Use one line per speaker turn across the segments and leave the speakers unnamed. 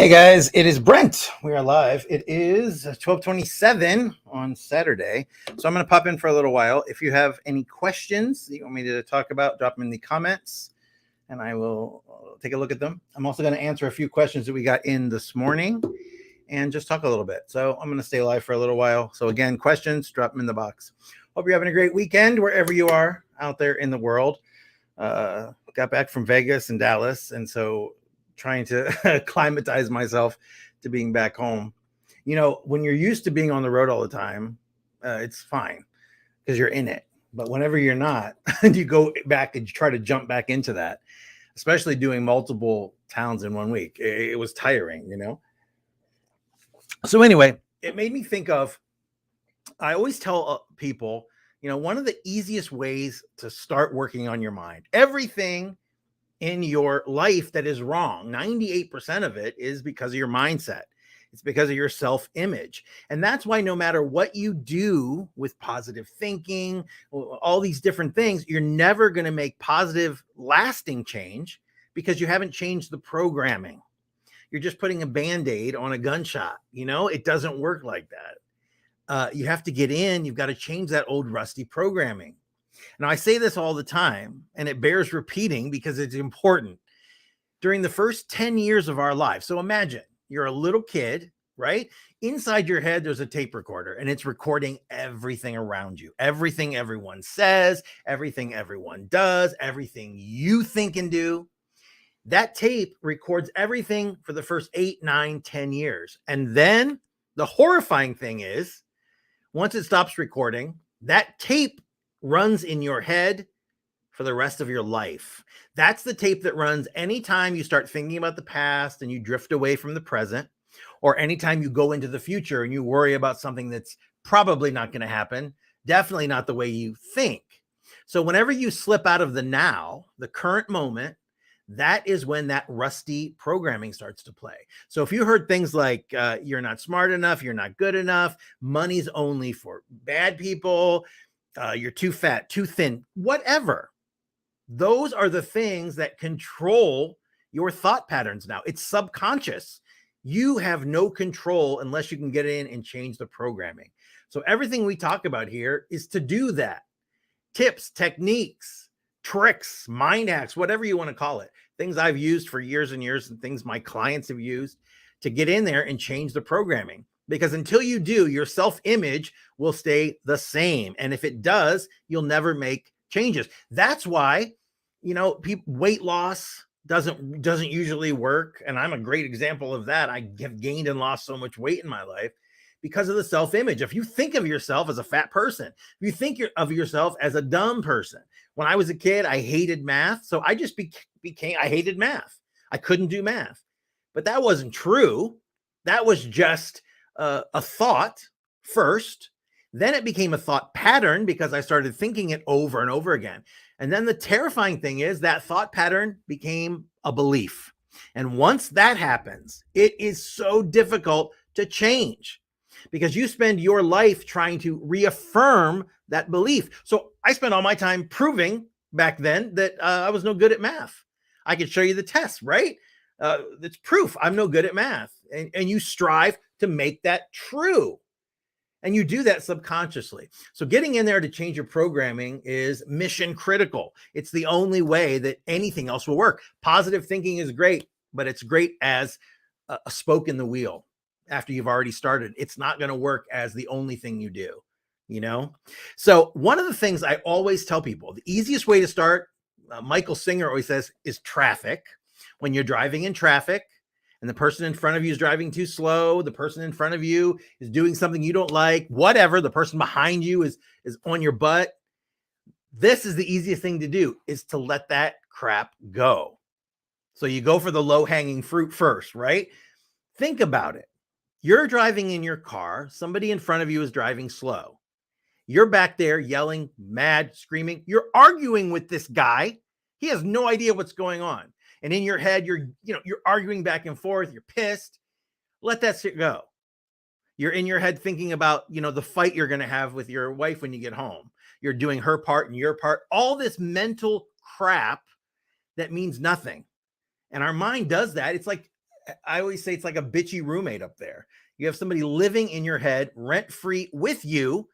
Hey guys, it is Brent. We are live. It is 12:27 on Saturday. So I'm going to pop in for a little while. If you have any questions that you want me to talk about, drop them in the comments and I will take a look at them. I'm also going to answer a few questions that we got in this morning and just talk a little bit. So I'm going to stay live for a little while. So again, questions, drop them in the box. Hope you're having a great weekend wherever you are out there in the world. Got back from Vegas and Dallas, and so trying to acclimatize myself to being back home. You know, when you're used to being on the road all the time, it's fine because you're in it. But whenever you're not, you go back and you try to jump back into that, especially doing multiple towns in 1 week. It was tiring, you know? So anyway, it made me think of, I always tell people, you know, one of the easiest ways to start working on your mind, everything in your life that is wrong, 98% of it is because of your mindset. It's because of your self-image. And that's why no matter what you do with positive thinking, all these different things, you're never going to make positive, lasting change because you haven't changed the programming. You're just putting a Band-Aid on a gunshot. You know, it doesn't work like that. You have to get in. You've got to change that old rusty programming. Now, I say this all the time, and it bears repeating because it's important. During the first 10 years of our life, so imagine you're a little kid, right? Inside your head, there's a tape recorder, and it's recording everything around you, everything everyone says, everything everyone does, everything you think and do. That tape records everything for the first 8, 9, 10 years. And then the horrifying thing is, once it stops recording, that tape runs in your head for the rest of your life. That's the tape that runs anytime you start thinking about the past and you drift away from the present, or anytime you go into the future and you worry about something that's probably not going to happen, definitely not the way you think. So whenever you slip out of the now, the current moment, that is when that rusty programming starts to play. So if you heard things like you're not smart enough, you're not good enough, money's only for bad people, you're too fat, too thin, whatever. Those are the things that control your thought patterns now. It's subconscious. You have no control unless you can get in and change the programming. So everything we talk about here is to do that. Tips, techniques, tricks, mind hacks, whatever you want to call it. Things I've used for years and years and things my clients have used to get in there and change the programming. Because until you do, your self-image will stay the same. And if it does, you'll never make changes. That's why, you know, weight loss doesn't usually work. And I'm a great example of that. I have gained and lost so much weight in my life because of the self-image. If you think of yourself as a fat person, if you think of yourself as a dumb person. When I was a kid, I hated math. So I just I hated math. I couldn't do math. But that wasn't true. That was just a thought first. Then it became a thought pattern because I started thinking it over and over again. And then the terrifying thing is that thought pattern became a belief. And once that happens, it is so difficult to change because you spend your life trying to reaffirm that belief. So I spent all my time proving back then that I was no good at math. I could show you the tests, right? That's proof I'm no good at math. And you strive to make that true. And you do that subconsciously. So getting in there to change your programming is mission critical. It's the only way that anything else will work. Positive thinking is great, but it's great as a spoke in the wheel after you've already started. It's not going to work as the only thing you do, you know? So one of the things I always tell people, the easiest way to start, Michael Singer always says, is traffic. When you're driving in traffic, and the person in front of you is driving too slow, the person in front of you is doing something you don't like, whatever, the person behind you is on your butt. This is the easiest thing to do, is to let that crap go. So you go for the low-hanging fruit first, right? Think about it. You're driving in your car. Somebody in front of you is driving slow. You're back there yelling, mad, screaming. You're arguing with this guy. He has no idea what's going on. And in your head, you're arguing back and forth. You're pissed. Let that shit go. You're in your head thinking about, the fight you're going to have with your wife when you get home. You're doing her part and your part. All this mental crap that means nothing. And our mind does that. It's like I always say it's like a bitchy roommate up there. You have somebody living in your head rent free with you,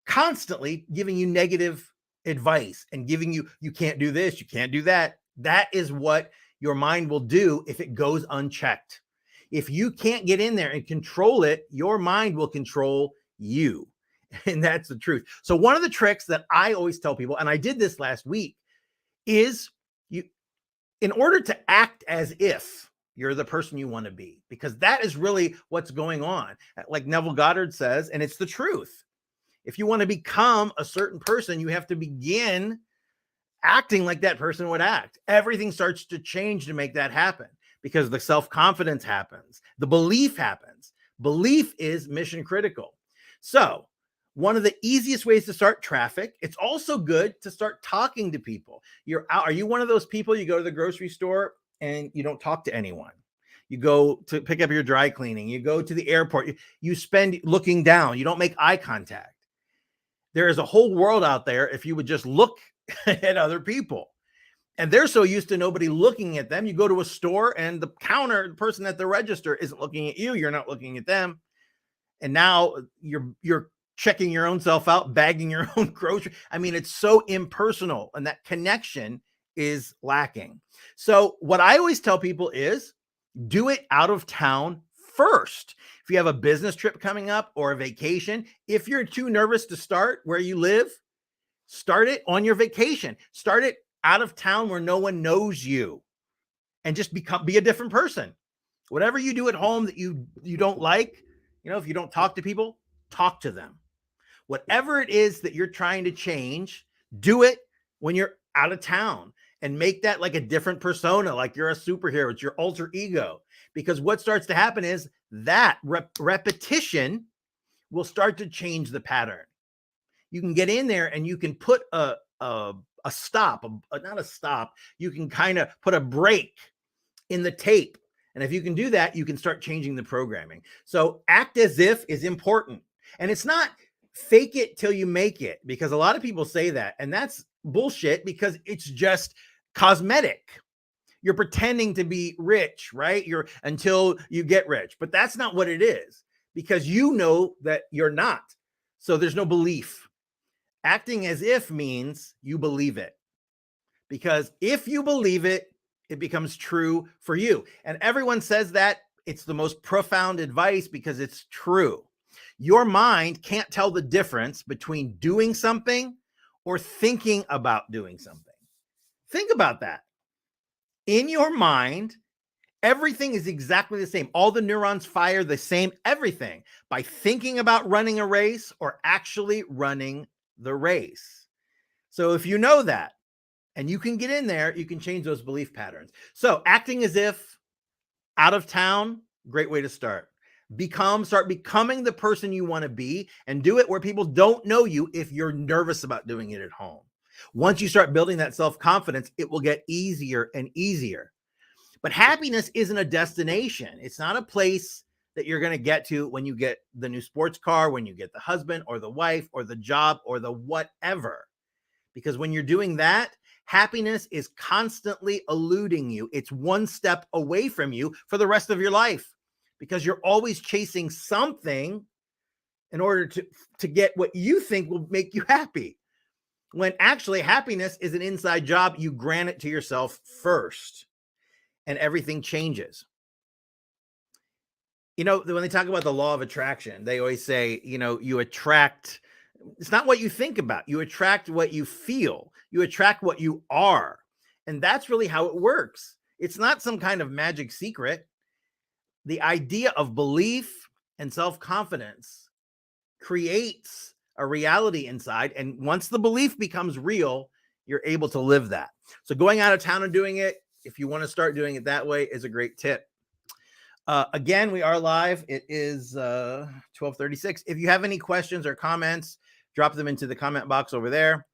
constantly giving you negative advice and giving you, you can't do this, you can't do that. That is what your mind will do if it goes unchecked. If you can't get in there and control it, your mind will control you. And that's the truth. So one of the tricks that I always tell people, and I did this last week, is you, in order to act as if you're the person you want to be, because that is really what's going on. Like Neville Goddard says, and it's the truth. If you want to become a certain person, you have to begin acting like that person would act. Everything starts to change to make that happen because the self-confidence happens. The belief happens. Belief is mission critical. So one of the easiest ways to start traffic, it's also good to start talking to people. You're out. Are you one of those people, you go to the grocery store and you don't talk to anyone? You go to pick up your dry cleaning. You go to the airport. You spend looking down. You don't make eye contact. There is a whole world out there if you would just look at other people. And they're so used to nobody looking at them. You go to a store and the counter, the person at the register isn't looking at you. You're not looking at them. And now you're checking your own self out, bagging your own grocery. I mean, it's so impersonal and that connection is lacking. So what I always tell people is do it out of town first. If you have a business trip coming up or a vacation, if you're too nervous to start where you live, start it on your vacation. Start it out of town where no one knows you and just be a different person. Whatever you do at home that you don't like, if you don't talk to people, talk to them. Whatever it is that you're trying to change, do it when you're out of town and make that like a different persona, like you're a superhero. It's your alter ego. Because what starts to happen is that repetition will start to change the pattern. You can get in there and you can put a stop, not a stop. You can kind of put a break in the tape. And if you can do that, you can start changing the programming. So act as if is important. And it's not fake it till you make it, because a lot of people say that. And that's bullshit because it's just cosmetic. You're pretending to be rich, right? Until you get rich. But that's not what it is, because you know that you're not. So there's no belief. Acting as if means you believe it. Because if you believe it, it becomes true for you. And everyone says that. It's the most profound advice because it's true. Your mind can't tell the difference between doing something or thinking about doing something. Think about that. In your mind, everything is exactly the same. All the neurons fire the same, everything, by thinking about running a race or actually running the race. So if you know that and you can get in there, you can change those belief patterns. So acting as if out of town, great way to start. Start becoming the person you want to be, and do it where people don't know you if you're nervous about doing it at home. Once you start building that self-confidence, it will get easier and easier. But happiness isn't a destination. It's not a place that you're going to get to when you get the new sports car, when you get the husband or the wife or the job or the whatever. Because when you're doing that, happiness is constantly eluding you. It's one step away from you for the rest of your life, because you're always chasing something in order to get what you think will make you happy. When actually happiness is an inside job. You grant it to yourself first, and everything changes. When they talk about the law of attraction, they always say, you attract, it's not what you think about. You attract what you feel. You attract what you are. And that's really how it works. It's not some kind of magic secret. The idea of belief and self-confidence creates a reality inside. And once the belief becomes real, you're able to live that. So going out of town and doing it, if you want to start doing it that way, is a great tip. Again, we are live. It is 12:36. If you have any questions or comments, drop them into the comment box over there.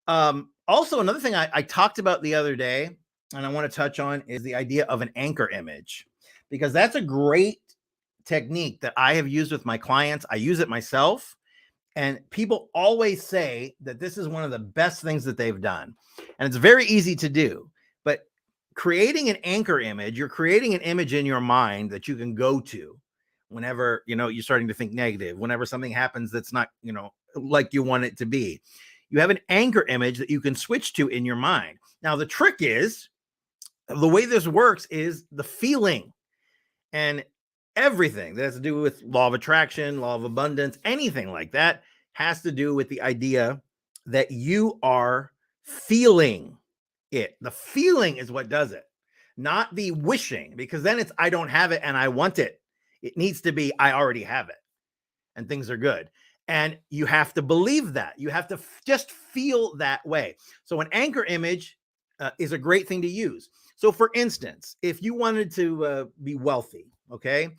Also, another thing I talked about the other day, and I want to touch on, is the idea of an anchor image, because that's a great technique that I have used with my clients. I use it myself, and people always say that this is one of the best things that they've done. And it's very easy to do. But creating an anchor image, you're creating an image in your mind that you can go to whenever, you're starting to think negative, whenever something happens that's not, like you want it to be. You have an anchor image that you can switch to in your mind. Now, the trick is, the way this works is the feeling, and everything that has to do with law of attraction, law of abundance, anything like that has to do with the idea that you are feeling it. The feeling is what does it, not the wishing, because then it's I don't have it and I want it. It needs to be I already have it and things are good. And you have to believe that. You have to just feel that way. So an anchor image is a great thing to use. So for instance, if you wanted to be wealthy, okay,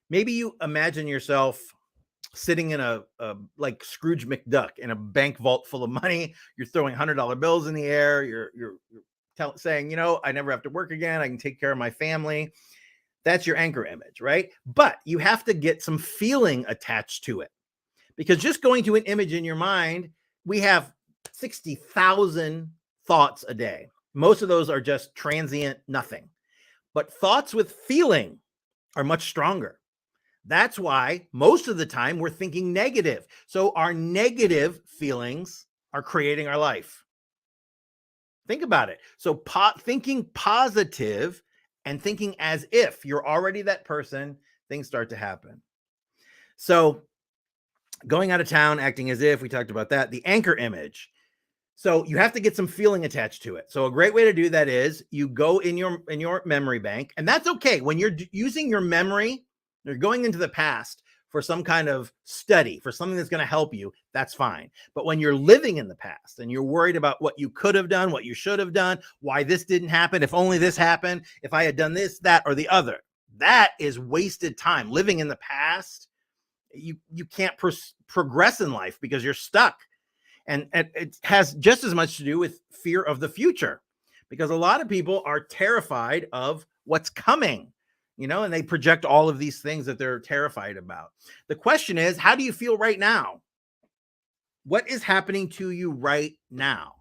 maybe you imagine yourself sitting in a like Scrooge McDuck in a bank vault full of money. You're throwing $100 bills in the air. You're saying, I never have to work again. I can take care of my family. That's your anchor image, right? But you have to get some feeling attached to it, because just going to an image in your mind, we have 60,000 thoughts a day. Most of those are just transient, nothing. But thoughts with feeling are much stronger. That's why most of the time we're thinking negative. So our negative feelings are creating our life. Think about it. So thinking positive and thinking as if you're already that person, things start to happen. So going out of town, acting as if, we talked about that. The anchor image. So you have to get some feeling attached to it. So a great way to do that is you go in your memory bank, and that's okay. When you're using your memory, you're going into the past for some kind of study, for something that's going to help you, that's fine. But when you're living in the past and you're worried about what you could have done, what you should have done, why this didn't happen, if only this happened, if I had done this, that, or the other, that is wasted time. Living in the past, you can't progress in life because you're stuck. And it has just as much to do with fear of the future, because a lot of people are terrified of what's coming, and they project all of these things that they're terrified about. The question is, how do you feel right now? What is happening to you right now?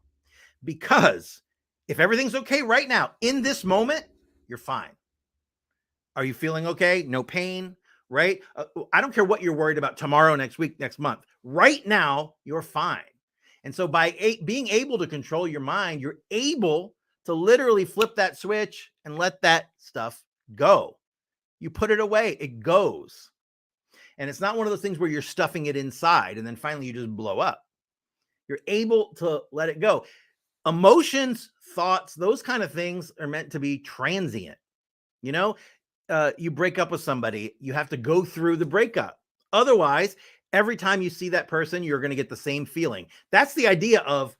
Because if everything's okay right now, in this moment, you're fine. Are you feeling okay? No pain, right? I don't care what you're worried about tomorrow, next week, next month. Right now, you're fine. And so by being able to control your mind, you're able to literally flip that switch and let that stuff go. You put it away, it goes. And it's not one of those things where you're stuffing it inside and then finally you just blow up. You're able to let it go. Emotions, thoughts, those kind of things are meant to be transient. You break up with somebody, you have to go through the breakup. Otherwise, every time you see that person, you're going to get the same feeling. That's the idea of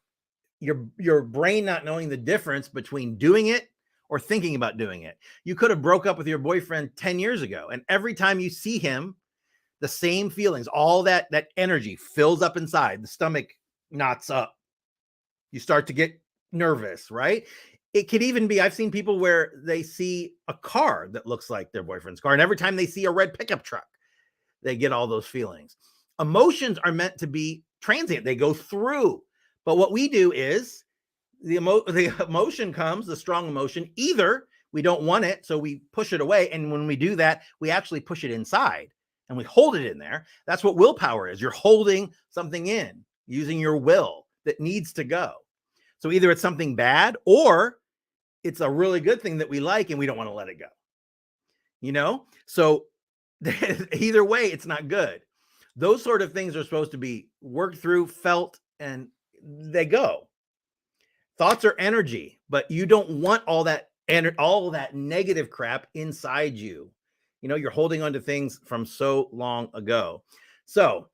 your brain not knowing the difference between doing it or thinking about doing it. You could have broke up with your boyfriend 10 years ago, and every time you see him, the same feelings, all that energy fills up inside. The stomach knots up. You start to get nervous, right? It could even be, I've seen people where they see a car that looks like their boyfriend's car, and every time they see a red pickup truck, they get all those feelings. Emotions are meant to be transient. They go through. But what we do is the emotion comes, the strong emotion, either we don't want it, so we push it away. And when we do that, we actually push it inside and we hold it in there. That's what willpower is. You're holding something in using your will that needs to go. So either it's something bad or it's a really good thing that we like and we don't want to let it go. So either way, it's not good. Those sort of things are supposed to be worked through, felt, and they go. Thoughts are energy, but you don't want all that negative crap inside you. You're holding on to things from so long ago. So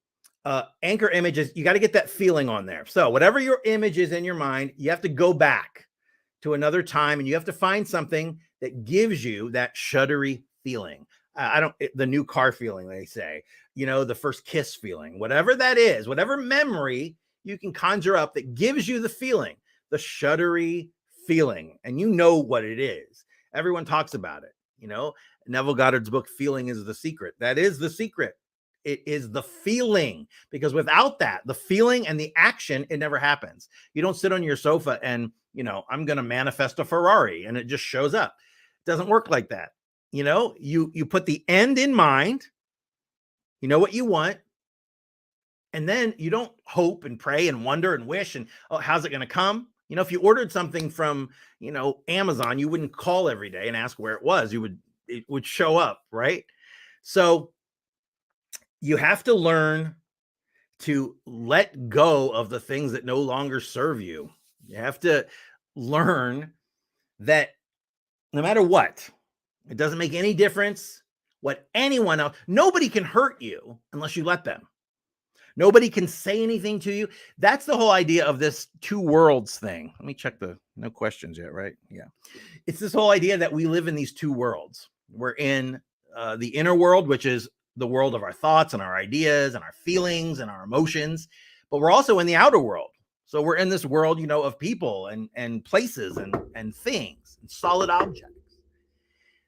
anchor images, you got to get that feeling on there. So whatever your image is in your mind, you have to go back to another time and you have to find something that gives you that shuddery feeling. The new car feeling, they say, the first kiss feeling, whatever that is, whatever memory you can conjure up that gives you the feeling, the shuddery feeling, and you know what it is. Everyone talks about it. Neville Goddard's book, Feeling is the Secret. That is the secret. It is the feeling, because without that, the feeling and the action, it never happens. You don't sit on your sofa and, I'm going to manifest a Ferrari and it just shows up. It doesn't work like that. You put the end in mind, you know what you want, and then you don't hope and pray and wonder and wish and, oh, how's it going to come? If you ordered something from, Amazon, you wouldn't call every day and ask where it was. It would show up, right? So you have to learn to let go of the things that no longer serve you. You have to learn that no matter what, it doesn't make any difference what anyone else, nobody can hurt you unless you let them. Nobody can say anything to you. That's the whole idea of this two worlds thing. Let me check no questions yet, right? Yeah. It's this whole idea that we live in these two worlds. We're in the inner world, which is the world of our thoughts and our ideas and our feelings and our emotions, but we're also in the outer world. So we're in this world, of people and places and things and solid objects.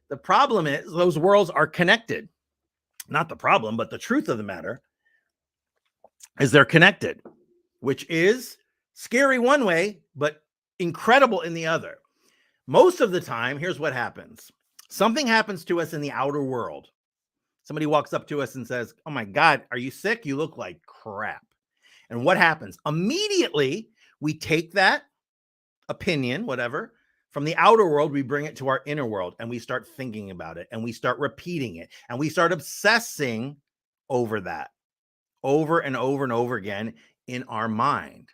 The problem is those worlds are connected. Not the problem, but the truth of the matter is they're connected, which is scary one way, but incredible in the other. Most of the time, here's what happens. Something happens to us in the outer world. Somebody walks up to us and says, oh my God, are you sick? You look like crap. And what happens? Immediately, we take that opinion, whatever, from the outer world, we bring it to our inner world and we start thinking about it and we start repeating it and we start obsessing over that over and over and over again in our mind.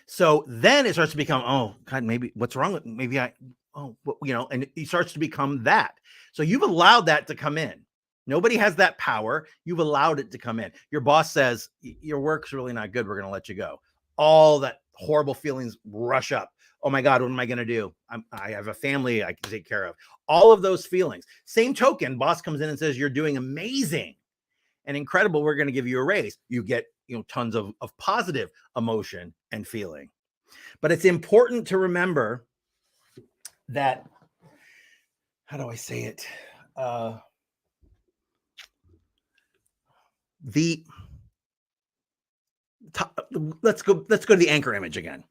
So then it starts to become, oh God, maybe what's wrong with maybe and it starts to become that. So you've allowed that to come in. Nobody has that power. You've allowed it to come in. Your boss says, your work's really not good. We're going to let you go. All that horrible feelings rush up. Oh my God, what am I going to do? I have a family I can take care of. All of those feelings. Same token, boss comes in and says, you're doing amazing and incredible. We're going to give you a raise. You get, tons of positive emotion and feeling. But it's important to remember that, how do I say it? Let's go to the anchor image again,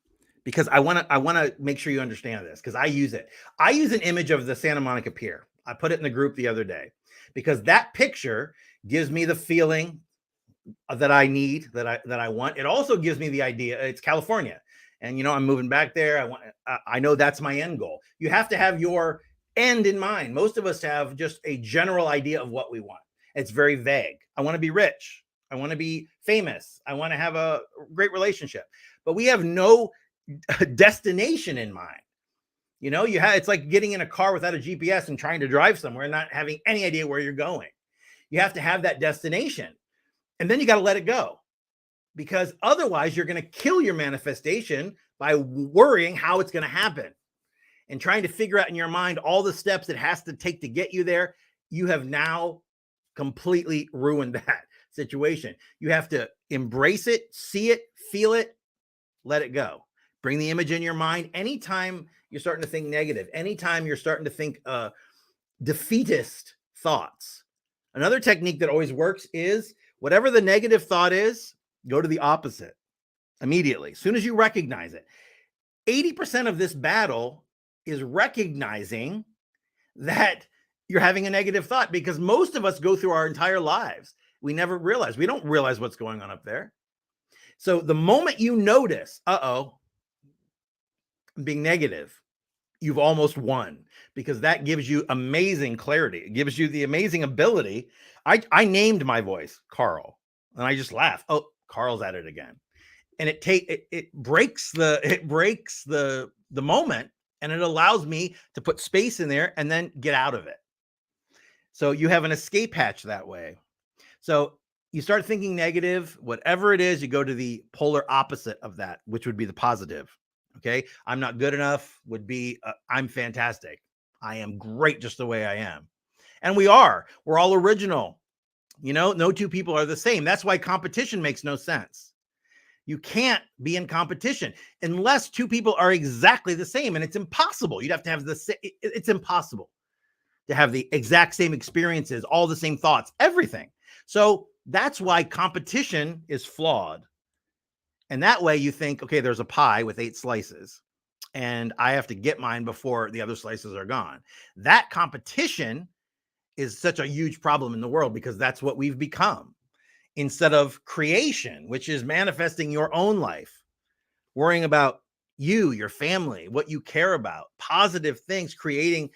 because I want to make sure you understand this, because I use it. I use an image of the Santa Monica Pier. I put it in the group the other day because that picture gives me the feeling that I need, that I want. It also gives me the idea it's California, and I'm moving back there. I know that's my end goal. You have to have your end in mind. Most of us have just a general idea of what we want. It's very vague. I want to be rich. I want to be famous. I want to have a great relationship, but we have no destination in mind. It's like getting in a car without a GPS and trying to drive somewhere and not having any idea where you're going. You have to have that destination, and then you got to let it go, because otherwise you're going to kill your manifestation by worrying how it's going to happen and trying to figure out in your mind all the steps it has to take to get you there. You have now completely ruined that situation. You have to embrace it, see it, feel it, let it go. Bring the image in your mind. Anytime you're starting to think negative, anytime you're starting to think defeatist thoughts. Another technique that always works is whatever the negative thought is, go to the opposite immediately. As soon as you recognize it. 80% of this battle is recognizing that you're having a negative thought, because most of us go through our entire lives. We never realize. We don't realize what's going on up there. So the moment you notice, I'm being negative, you've almost won, because that gives you amazing clarity. It gives you the amazing ability. I named my voice Carl, and I just laugh. Oh, Carl's at it again. And it breaks the moment, and it allows me to put space in there and then get out of it. So you have an escape hatch that way. So you start thinking negative, whatever it is, you go to the polar opposite of that, which would be the positive. Okay. I'm not good enough would be, I'm fantastic. I am great just the way I am. And we're all original. No two people are the same. That's why competition makes no sense. You can't be in competition unless two people are exactly the same. And it's impossible. You'd have to have it's impossible to have the exact same experiences, all the same thoughts, everything. So that's why competition is flawed. And that way you think, okay, there's a pie with 8 slices. and I have to get mine before the other slices are gone. That competition is such a huge problem in the world because that's what we've become. Instead of creation, which is manifesting your own life, worrying about you, your family, what you care about, positive things, creating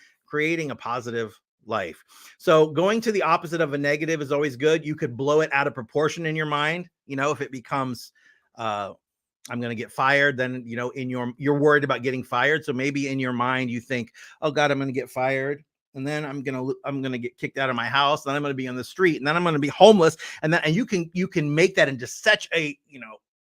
a positive life. So going to the opposite of a negative is always good. You could blow it out of proportion in your mind. If it becomes I'm going to get fired, then you're worried about getting fired. So maybe in your mind you think, oh God, I'm going to get fired, and then I'm going to get kicked out of my house, then I'm going to be on the street, and then I'm going to be homeless, and you can make that into such a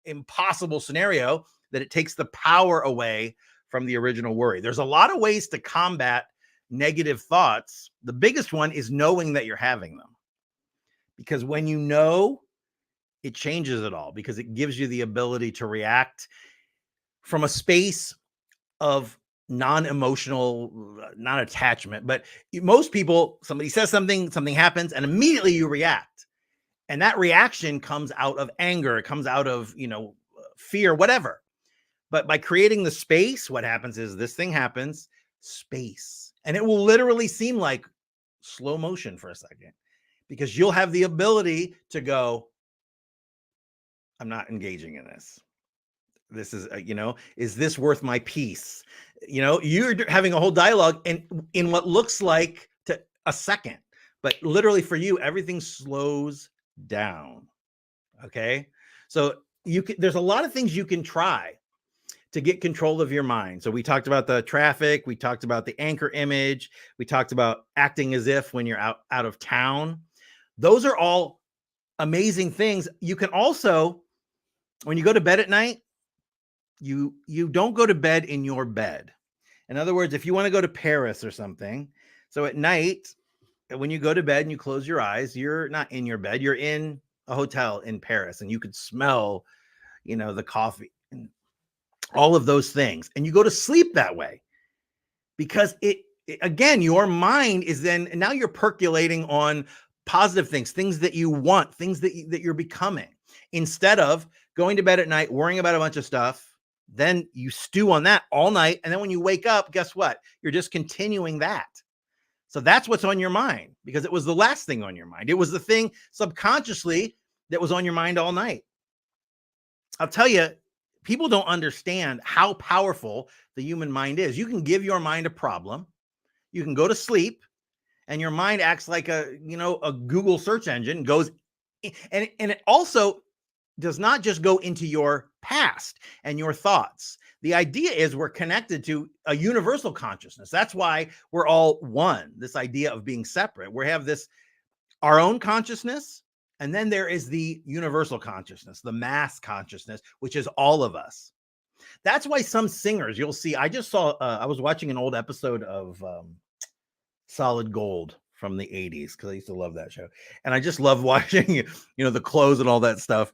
impossible scenario that it takes the power away from the original worry. There's a lot of ways to combat negative thoughts. The biggest one is knowing that you're having them, because when you know, it changes it all, because it gives you the ability to react from a space of non-emotional, not attachment. But most people, somebody says something happens, and immediately you react. And that reaction comes out of anger. It comes out of, fear, whatever. But by creating the space, what happens is this thing happens, space. And it will literally seem like slow motion for a second, because you'll have the ability to go, I'm not engaging in this. This is, is this worth my peace? You're having a whole dialogue in what looks like a second, but literally for you, everything slows down. Okay. So there's a lot of things you can try to get control of your mind. So we talked about the traffic. We talked about the anchor image. We talked about acting as if when you're out of town. Those are all amazing things. You can also, when you go to bed at night, you don't go to bed in your bed. In other words, if you want to go to Paris or something, so at night, when you go to bed and you close your eyes, you're not in your bed, you're in a hotel in Paris, and you could smell, the coffee and all of those things. And you go to sleep that way because again, your mind is now you're percolating on positive things that you want, things that you're becoming, instead of going to bed at night, worrying about a bunch of stuff. Then you stew on that all night. And then when you wake up, guess what? You're just continuing that. So that's what's on your mind, because it was the last thing on your mind. It was the thing subconsciously that was on your mind all night. I'll tell you, people don't understand how powerful the human mind is. You can give your mind a problem. You can go to sleep and your mind acts like a Google search engine, goes, and it also does not just go into your past and your thoughts. The idea is we're connected to a universal consciousness. That's why we're all one. This idea of being separate. We have our own consciousness, and then there is the universal consciousness, the mass consciousness, which is all of us. That's why some singers, you'll see, I just saw, I was watching an old episode of Solid Gold from the 80s, because I used to love that show. And I just love watching, the clothes and all that stuff.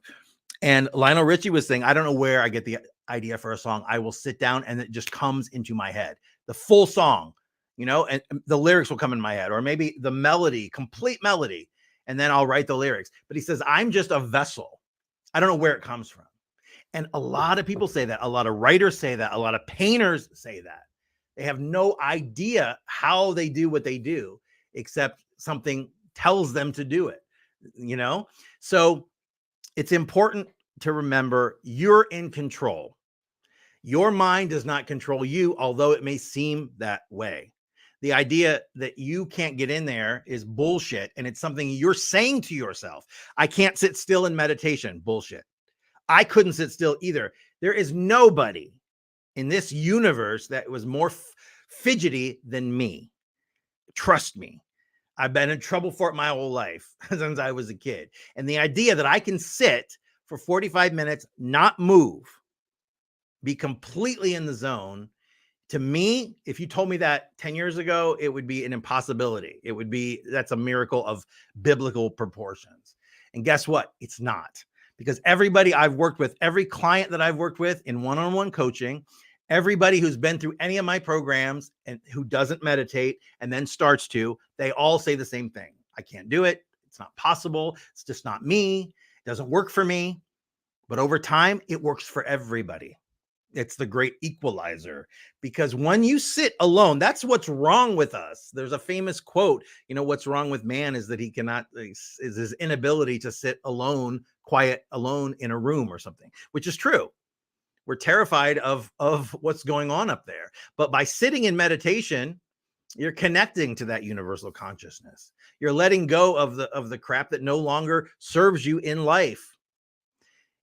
And Lionel Richie was saying, I don't know where I get the idea for a song. I will sit down and it just comes into my head, the full song, and the lyrics will come in my head, or maybe the melody, complete melody. And then I'll write the lyrics. But he says, I'm just a vessel. I don't know where it comes from. And a lot of people say that. A lot of writers say that. A lot of painters say that. They have no idea how they do what they do, except something tells them to do it, So it's important to remember you're in control. Your mind does not control you, although it may seem that way. The idea that you can't get in there is bullshit. And it's something you're saying to yourself. I can't sit still in meditation. Bullshit. I couldn't sit still either. There is nobody in this universe that was more fidgety than me. Trust me. I've been in trouble for it my whole life since I was a kid. And the idea that I can sit for 45 minutes, not move, be completely in the zone, to me, if you told me that 10 years ago, it would be an impossibility. That's a miracle of biblical proportions. And guess what? It's not. Because everybody I've worked with, every client that I've worked with in one-on-one coaching, everybody who's been through any of my programs and who doesn't meditate and then starts to, they all say the same thing. I can't do it. It's not possible. It's just not me. It doesn't work for me. But over time, it works for everybody. It's the great equalizer, because when you sit alone, that's what's wrong with us. There's a famous quote, what's wrong with man is that he cannot, is his inability to sit alone, quiet, alone in a room or something, which is true. We're terrified of what's going on up there. But by sitting in meditation, you're connecting to that universal consciousness. You're letting go of the crap that no longer serves you in life.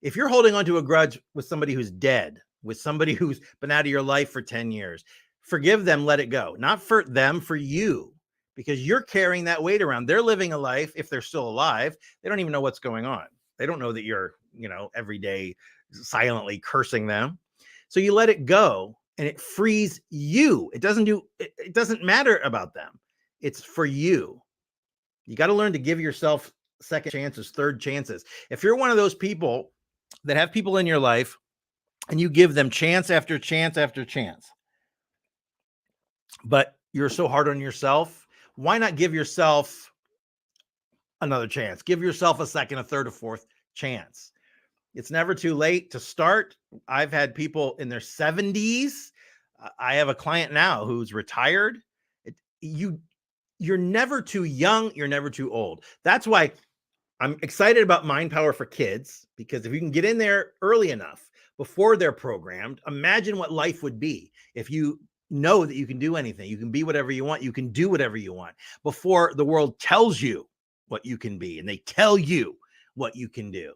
If you're holding on to a grudge with somebody who's dead, with somebody who's been out of your life for 10 years, forgive them, let it go. Not for them, for you, because you're carrying that weight around. They're living a life, if they're still alive, they don't even know what's going on. They don't know that you're, every day silently cursing them. So you let it go and it frees you. It doesn't matter about them. It's for you. You got to learn to give yourself second chances, third chances. If you're one of those people that have people in your life and you give them chance after chance after chance, but you're so hard on yourself, why not give yourself another chance? Give yourself a second, a third, a fourth chance. It's never too late to start. I've had people in their 70s. I have a client now who's retired. You're never too young. You're never too old. That's why I'm excited about Mind Power for Kids, because if you can get in there early enough before they're programmed, imagine what life would be if you know that you can do anything. You can be whatever you want. You can do whatever you want before the world tells you what you can be and they tell you what you can do.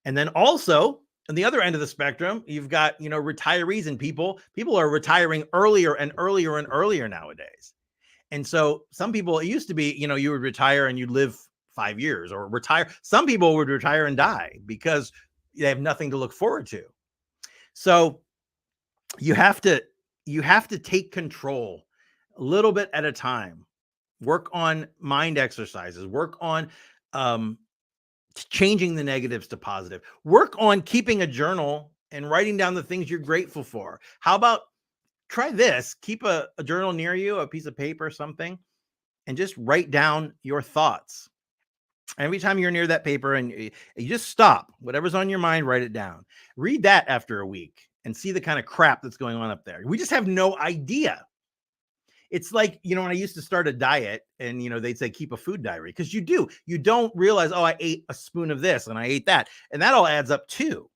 And then also on the other end of the spectrum, you've got, retirees and people are retiring earlier and earlier and earlier nowadays. And so some people, it used to be, you would retire and you'd live 5 years or retire. Some people would retire and die because they have nothing to look forward to. So you have to take control a little bit at a time. Work on mind exercises, work on changing the negatives to positive, work on keeping a journal and writing down the things you're grateful for. How about try this? Keep a journal near you, a piece of paper, something, and just write down your thoughts. Every time you're near that paper and you just stop, whatever's on your mind, write it down. Read that after a week and see the kind of crap that's going on up there. We just have no idea. It's like, when I used to start a diet and, they'd say, keep a food diary, because you do. You don't realize, oh, I ate a spoon of this and I ate that. And that all adds up too.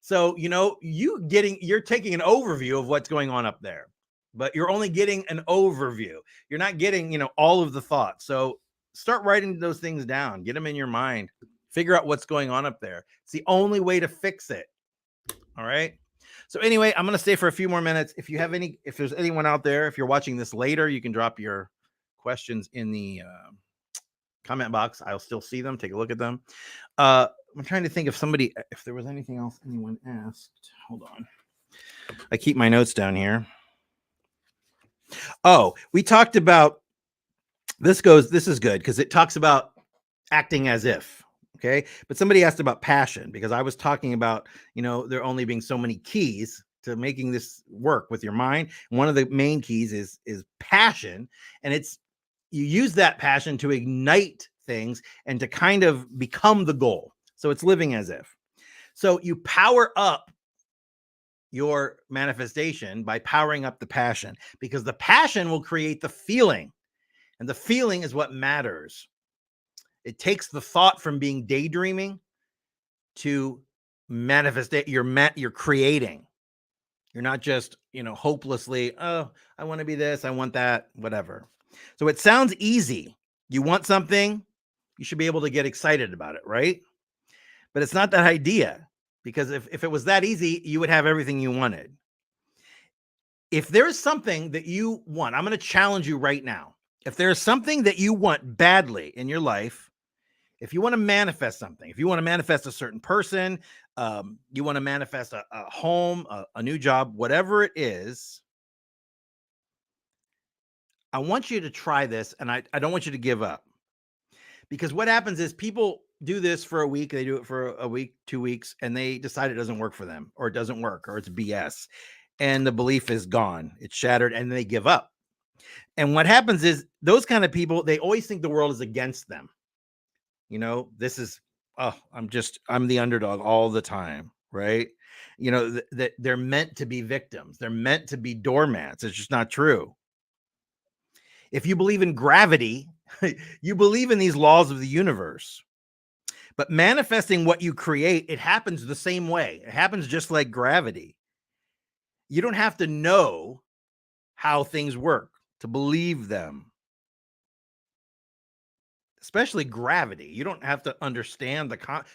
So, you're taking an overview of what's going on up there, but you're only getting an overview. You're not getting, all of the thoughts. So start writing those things down, get them in your mind, figure out what's going on up there. It's the only way to fix it. All right. So anyway, I'm going to stay for a few more minutes. If there's anyone out there, if you're watching this later, you can drop your questions in the comment box. I'll still see them. Take a look at them. I'm trying to think if there was anything else anyone asked. Hold on. I keep my notes down here. Oh, we talked about this is good because it talks about acting as if. Okay. But somebody asked about passion, because I was talking about, there only being so many keys to making this work with your mind. One of the main keys is passion. And you use that passion to ignite things and to kind of become the goal. So it's living as if. So you power up your manifestation by powering up the passion, because the passion will create the feeling, and the feeling is what matters. It takes the thought from being daydreaming to manifest. You're creating. You're not just, hopelessly, oh, I want to be this, I want that, whatever. So it sounds easy. You want something, you should be able to get excited about it, right? But it's not that idea, because if it was that easy, you would have everything you wanted. If there's something that you want, I'm going to challenge you right now. If there's something that you want badly in your life, if you want to manifest something, if you want to manifest a certain person, you want to manifest a home, a new job, whatever it is, I want you to try this, and I don't want you to give up. Because what happens is people do this for a week, they do it for a week, 2 weeks, and they decide it doesn't work for them, or it doesn't work, or it's BS. And the belief is gone, it's shattered, and they give up. And what happens is those kind of people, they always think the world is against them. This is, I'm the underdog all the time. right? That they're meant to be victims. They're meant to be doormats. It's just not true. If you believe in gravity, you believe in these laws of the universe. But manifesting what you create, it happens the same way. It happens just like gravity. You don't have to know how things work to believe them, especially gravity. You don't have to understand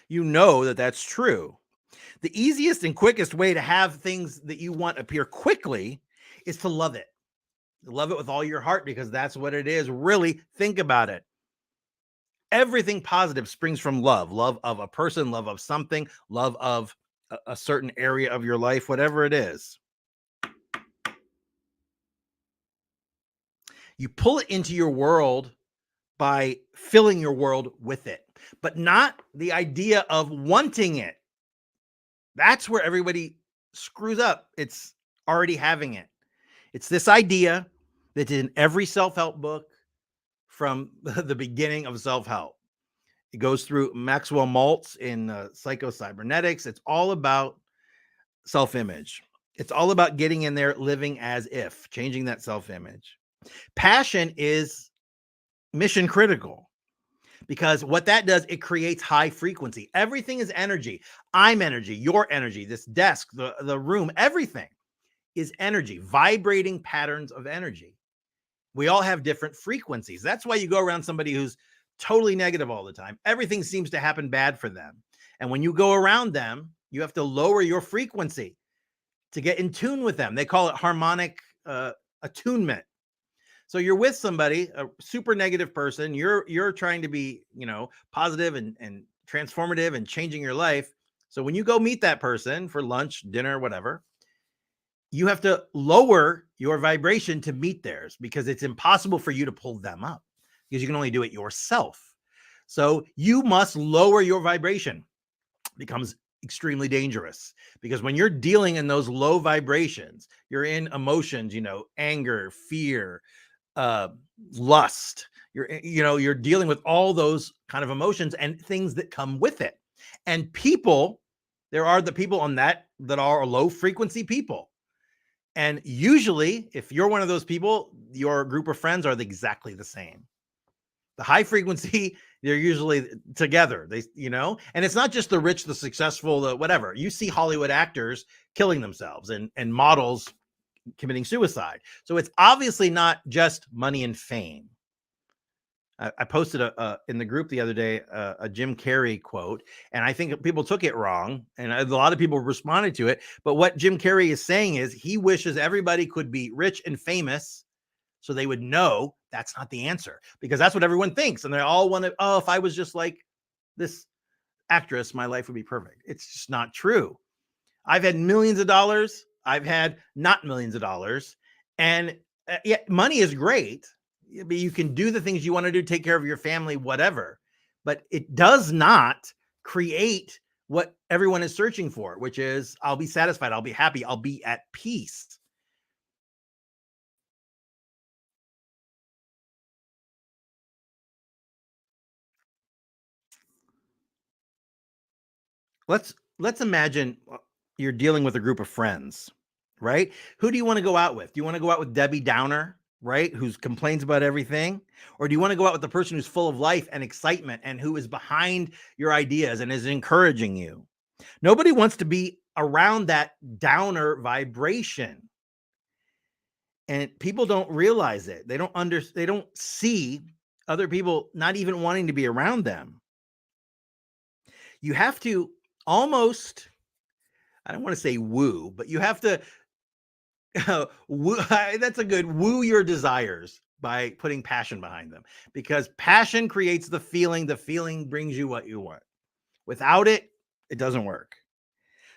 you know that that's true. The easiest and quickest way to have things that you want appear quickly is to love it. Love it with all your heart, because that's what it is. Really think about it. Everything positive springs from love of a person, love of something, love of a certain area of your life, whatever it is. You pull it into your world by filling your world with it, but not the idea of wanting it. That's where everybody screws up. It's already having it. It's this idea that's in every self-help book from the beginning of self-help. It goes through Maxwell Maltz in Psycho-Cybernetics. It's all about self-image. It's all about getting in there, living as if, changing that self-image. Passion is mission critical, because what that does, it creates high frequency. Everything is energy. I'm energy, your energy, this desk, the room, everything is energy, vibrating patterns of energy. We all have different frequencies. That's why you go around somebody who's totally negative all the time. Everything seems to happen bad for them. And when you go around them, you have to lower your frequency to get in tune with them. They call it harmonic attunement. So you're with somebody, a super negative person, you're trying to be, positive and transformative and changing your life. So when you go meet that person for lunch, dinner, whatever, you have to lower your vibration to meet theirs, because it's impossible for you to pull them up, because you can only do it yourself. So you must lower your vibration. It becomes extremely dangerous, because when you're dealing in those low vibrations, you're in emotions, anger, fear, lust, you're dealing with all those kind of emotions and things that come with it. And people, there are the people on that are low frequency people. And usually, if you're one of those people, your group of friends are exactly the same. The high frequency, they're usually together. And it's not just the rich, the successful, the whatever. You see Hollywood actors killing themselves and models committing suicide. So it's obviously not just money and fame. I posted in the group the other day a Jim Carrey quote, and I think people took it wrong, and a lot of people responded to it. But what Jim Carrey is saying is he wishes everybody could be rich and famous, so they would know that's not the answer, because that's what everyone thinks, and they all want to. Oh, if I was just like this actress, my life would be perfect. It's just not true. I've had millions of dollars. I've had not millions of dollars, and yeah, money is great. But you can do the things you want to do, take care of your family, whatever. But it does not create what everyone is searching for, which is I'll be satisfied, I'll be happy, I'll be at peace. Let's imagine you're dealing with a group of friends, right? Who do you want to go out with? Do you want to go out with Debbie Downer, right? Who complains about everything? Or do you want to go out with the person who's full of life and excitement and who is behind your ideas and is encouraging you? Nobody wants to be around that downer vibration. And people don't realize it. They don't see other people not even wanting to be around them. You have to almost, I don't want to say woo, but you have to woo, that's a good woo your desires by putting passion behind them, because passion creates the feeling brings you what you want. Without it, it doesn't work.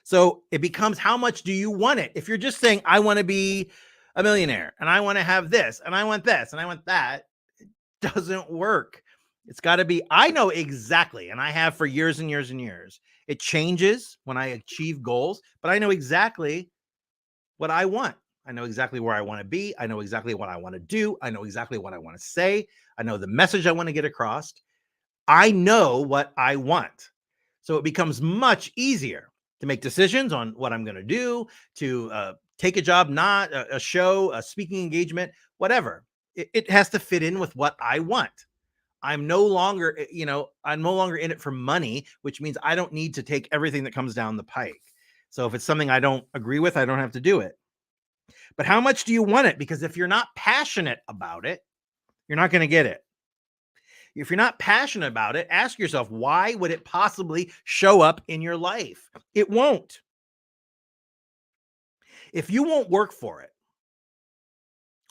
So it becomes, how much do you want it? If you're just saying, I want to be a millionaire and I want to have this and I want this and I want that, it doesn't work. It's got to be, I know exactly, and I have for years and years and years. It changes when I achieve goals, but I know exactly what I want. I know exactly where I want to be. I know exactly what I want to do. I know exactly what I want to say. I know the message I want to get across. I know what I want. So it becomes much easier. to make decisions on what I'm going to do, to take a job, not a show, a speaking engagement, whatever. It has to fit in with what I want. I'm no longer, I'm no longer in it for money, which means I don't need to take everything that comes down the pike. So if it's something I don't agree with, I don't have to do it. But how much do you want it? Because if you're not passionate about it, you're not going to get it. If you're not passionate about it, ask yourself, why would it possibly show up in your life? It won't. If you won't work for it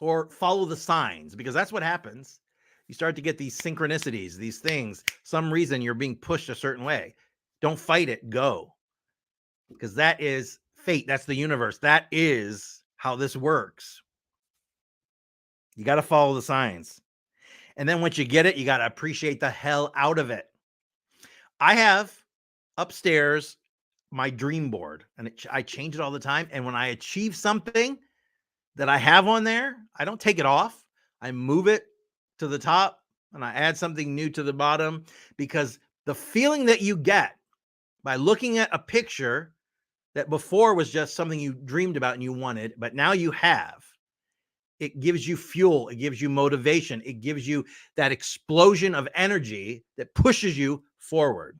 or follow the signs, because that's what happens, you start to get these synchronicities, these things, some reason you're being pushed a certain way. Don't fight it, go. Because that is fate. That's the universe. That is how this works. You got to follow the signs. And then once you get it, you got to appreciate the hell out of it. I have upstairs my dream board, and I change it all the time. And when I achieve something that I have on there, I don't take it off. I move it to the top and I add something new to the bottom, because the feeling that you get by looking at a picture that before was just something you dreamed about and you wanted, but now you have, it gives you fuel. It gives you motivation. It gives you that explosion of energy that pushes you forward.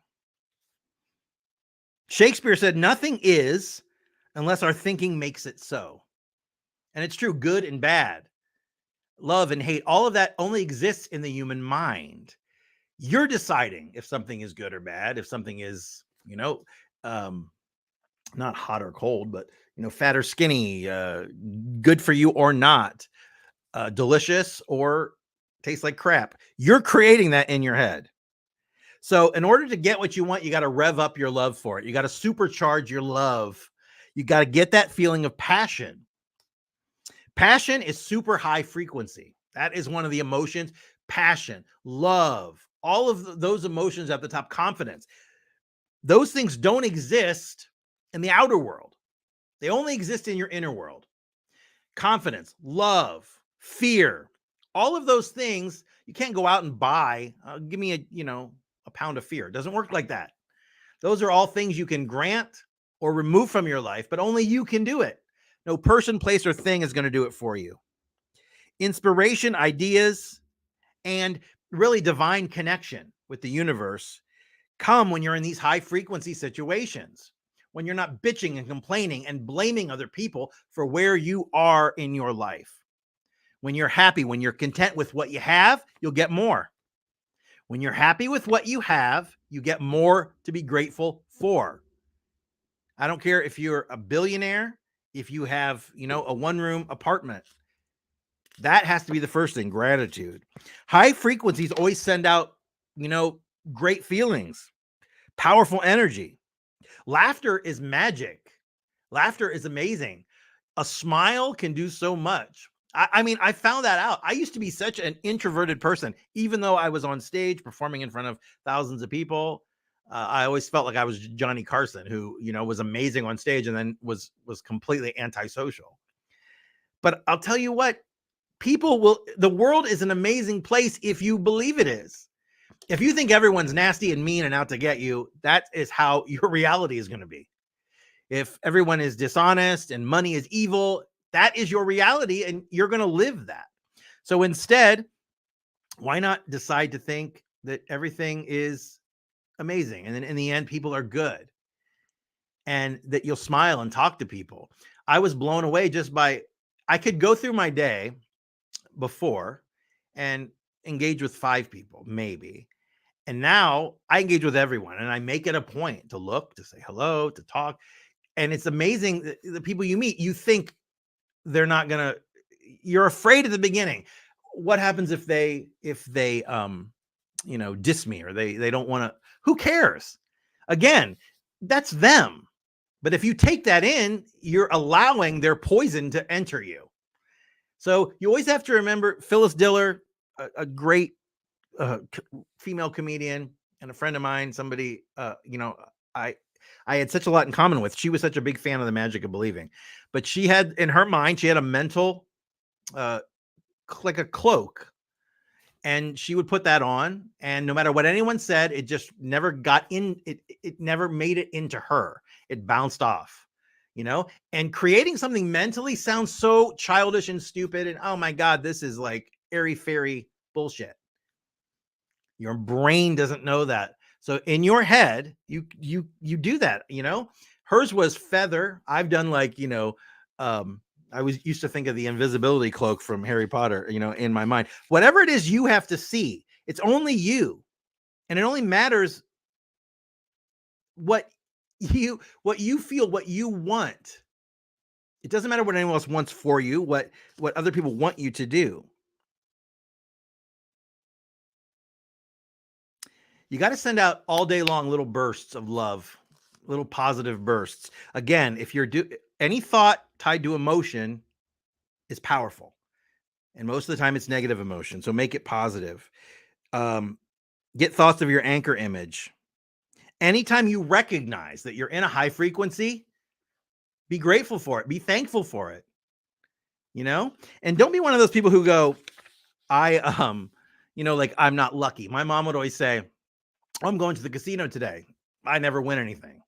Shakespeare said, nothing is unless our thinking makes it so. And it's true, good and bad, love and hate, all of that only exists in the human mind. You're deciding if something is good or bad, if something is, not hot or cold, but, fat or skinny, good for you or not, delicious or tastes like crap. You're creating that in your head. So in order to get what you want, you got to rev up your love for it. You got to supercharge your love. You got to get that feeling of passion. Passion is super high frequency. That is one of the emotions. Passion, love, all of those emotions at the top, confidence. Those things don't exist in the outer world. They only exist in your inner world. Confidence, love, fear, all of those things, you can't go out and buy, give me a pound of fear. It doesn't work like that. Those are all things you can grant or remove from your life, but only you can do it. No person, place, or thing is going to do it for you. Inspiration, ideas, and really divine connection with the universe come when you're in these high frequency situations, when you're not bitching and complaining and blaming other people for where you are in your life. When you're happy, when you're content with what you have, you'll get more. When you're happy with what you have, you get more to be grateful for. I don't care if you're a billionaire, if you have, a one-room apartment. That has to be the first thing, gratitude. High frequencies always send out, great feelings, powerful energy. Laughter is magic. Laughter is amazing. A smile can do so much. I found that out. I used to be such an introverted person, even though I was on stage performing in front of thousands of people. I always felt like I was Johnny Carson, who, was amazing on stage and then was completely antisocial. But I'll tell you what, the world is an amazing place if you believe it is. If you think everyone's nasty and mean and out to get you, that is how your reality is going to be. If everyone is dishonest and money is evil, that is your reality and you're going to live that. So instead, why not decide to think that everything is amazing? And then in the end, people are good and that you'll smile and talk to people. I was blown away I could go through my day before and engage with 5 people, maybe. And now I engage with everyone and I make it a point to look, to say hello, to talk. And it's amazing the people you meet, you think they're not going to, you're afraid at the beginning. What happens if they diss me or they don't want to, who cares? Again, that's them. But if you take that in, you're allowing their poison to enter you. So you always have to remember Phyllis Diller, a great female comedian and a friend of mine, somebody, I had such a lot in common with. She was such a big fan of The Magic of Believing, but she had in her mind, she had a mental, like a cloak. And she would put that on, and no matter what anyone said, it just never got in. It never made it into her. It bounced off, and creating something mentally sounds so childish and stupid. And oh my God, this is like airy fairy bullshit. Your brain doesn't know that. So in your head, you do that, Hers was feather. I've done like, I used to think of the invisibility cloak from Harry Potter, in my mind. Whatever it is you have to see, it's only you. And it only matters what you feel, what you want. It doesn't matter what anyone else wants for you, what other people want you to do. You got to send out all day long little bursts of love, little positive bursts. Again, if you're any thought tied to emotion is powerful. And most of the time it's negative emotion. So make it positive. Get thoughts of your anchor image. Anytime you recognize that you're in a high frequency, be grateful for it. Be thankful for it. And don't be one of those people who go, I'm not lucky. My mom would always say, I'm going to the casino today. I never win anything.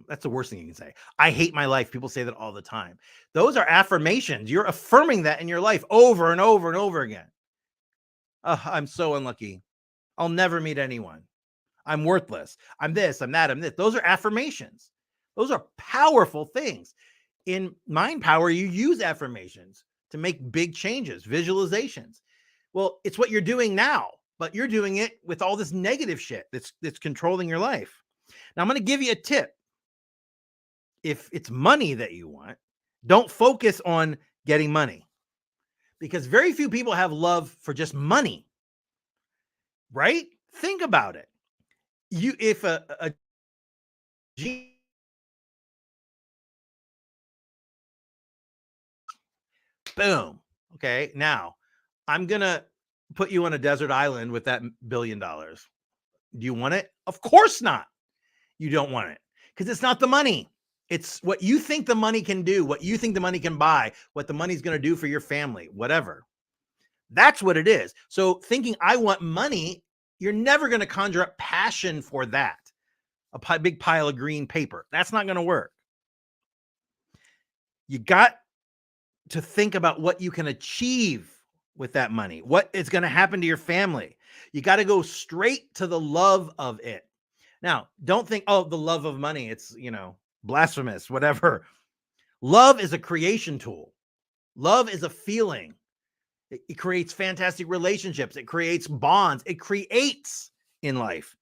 That's the worst thing you can say. I hate my life. People say that all the time. Those are affirmations. You're affirming that in your life over and over and over again. I'm so unlucky. I'll never meet anyone. I'm worthless. I'm this, I'm that, I'm this. Those are affirmations. Those are powerful things. In mind power, you use affirmations to make big changes, visualizations. Well, it's what you're doing now, but you're doing it with all this negative shit that's controlling your life. Now, I'm going to give you a tip. If it's money that you want, don't focus on getting money, because very few people have love for just money, right? Think about it. If a boom, okay, now I'm going to put you on a desert island with that $1 billion. Do you want it? Of course not. You don't want it because it's not the money. It's what you think the money can do, what you think the money can buy, what the money's going to do for your family, whatever. That's what it is. So thinking I want money, you're never going to conjure up passion for that. A big pile of green paper. That's not going to work. You got to think about what you can achieve with that money, what is going to happen to your family. You got to go straight to the love of it. Now, don't think, oh, the love of money, it's, blasphemous, whatever. Love is a creation tool. Love is a feeling. It creates fantastic relationships. It creates bonds. It creates in life.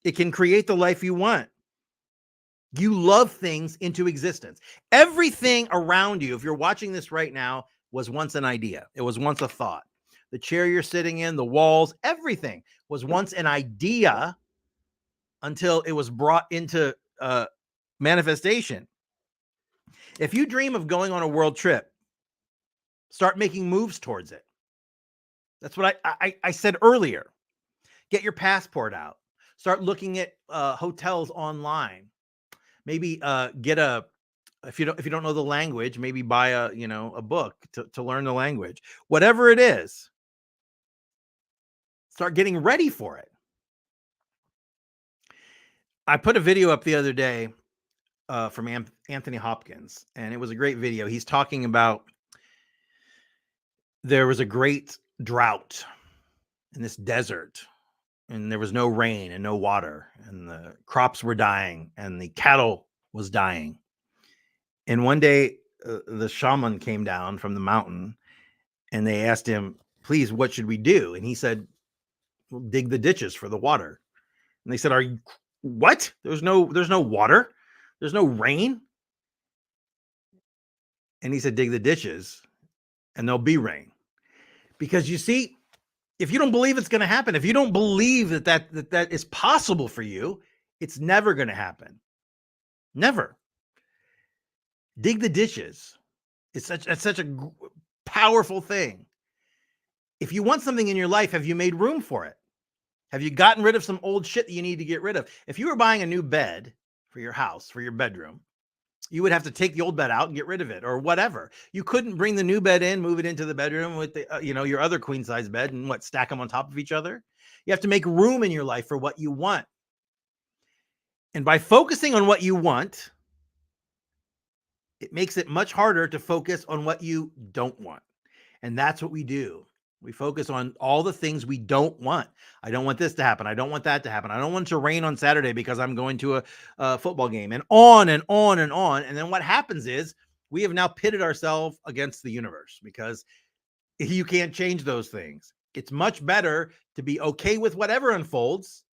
It can create the life you want. You love things into existence. Everything around you, if you're watching this right now, was once an idea. It was once a thought. The chair you're sitting in, the walls, everything was once an idea until it was brought into manifestation. If you dream of going on a world trip, start making moves towards it. That's what I said earlier. Get your passport out. Start looking at hotels online. Maybe if you don't know the language, maybe buy a book to learn the language. Whatever it is, start getting ready for it. I put a video up the other day from Anthony Hopkins, and it was a great video. He's talking about there was a great drought in this desert, and there was no rain and no water, and the crops were dying, and the cattle was dying. And one day, the shaman came down from the mountain, and they asked him, "Please, what should we do?" And he said, "Well, dig the ditches for the water." And they said, "Are you what? There's no water. There's no rain." And he said, "Dig the ditches, and there'll be rain." Because you see, if you don't believe it's going to happen, if you don't believe that is possible for you, it's never going to happen. Never. Dig the ditches. It's such a powerful thing. If you want something in your life, have you made room for it? Have you gotten rid of some old shit that you need to get rid of? If you were buying a new bed for your house, for your bedroom, You would have to take the old bed out and get rid of it or whatever. You couldn't bring the new bed in, move it into the bedroom with the, your other queen size bed and stack them on top of each other. You have to make room in your life for what you want. And by focusing on what you want, it makes it much harder to focus on what you don't want. And that's what we do. We focus on all the things we don't want. I don't want this to happen. I don't want that to happen. I don't want it to rain on Saturday because I'm going to a football game, and on and on and on. And then what happens is we have now pitted ourselves against the universe because you can't change those things. It's much better to be okay with whatever unfolds.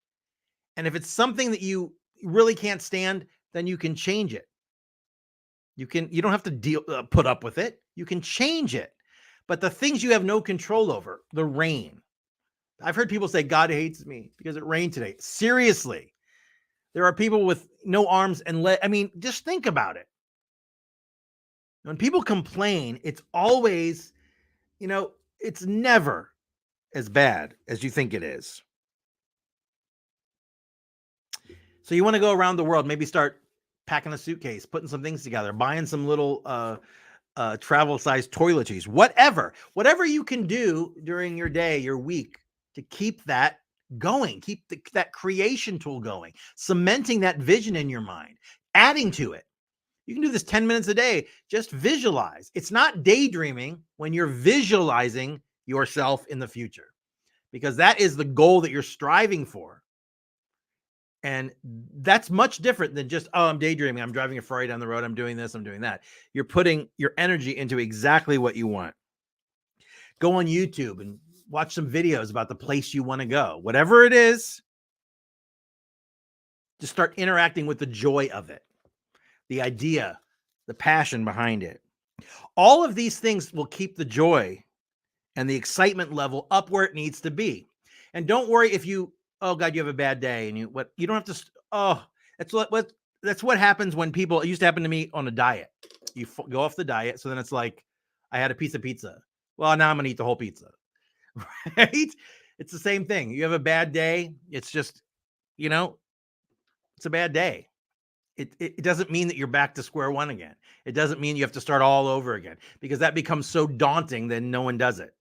And if it's something that you really can't stand, then you can change it. You don't have to put up with it. You can change it. But the things you have no control over, the rain. I've heard people say, God hates me because it rained today. Seriously. There are people with no arms and legs. I mean, just think about it. When people complain, it's always, it's never as bad as you think it is. So you want to go around the world, maybe start packing a suitcase, putting some things together, buying some little travel-sized toiletries, whatever you can do during your day, your week, to keep that going, keep that creation tool going, cementing that vision in your mind, adding to it. You can do this 10 minutes a day. Just visualize. It's not daydreaming when you're visualizing yourself in the future, because that is the goal that you're striving for. And that's much different than just, I'm daydreaming. I'm driving a Ferrari down the road. I'm doing this. I'm doing that. You're putting your energy into exactly what you want. Go on YouTube and watch some videos about the place you want to go. Whatever it is, just start interacting with the joy of it, the idea, the passion behind it. All of these things will keep the joy and the excitement level up where it needs to be. And don't worry if you, oh God, you have a bad day and you don't have to, that's what happens when people, it used to happen to me on a diet. You go off the diet. So then it's like, I had a piece of pizza. Well, now I'm going to eat the whole pizza, right? It's the same thing. You have a bad day. It's just, it's a bad day. It doesn't mean that you're back to square one again. It doesn't mean you have to start all over again, because that becomes so daunting that no one does it.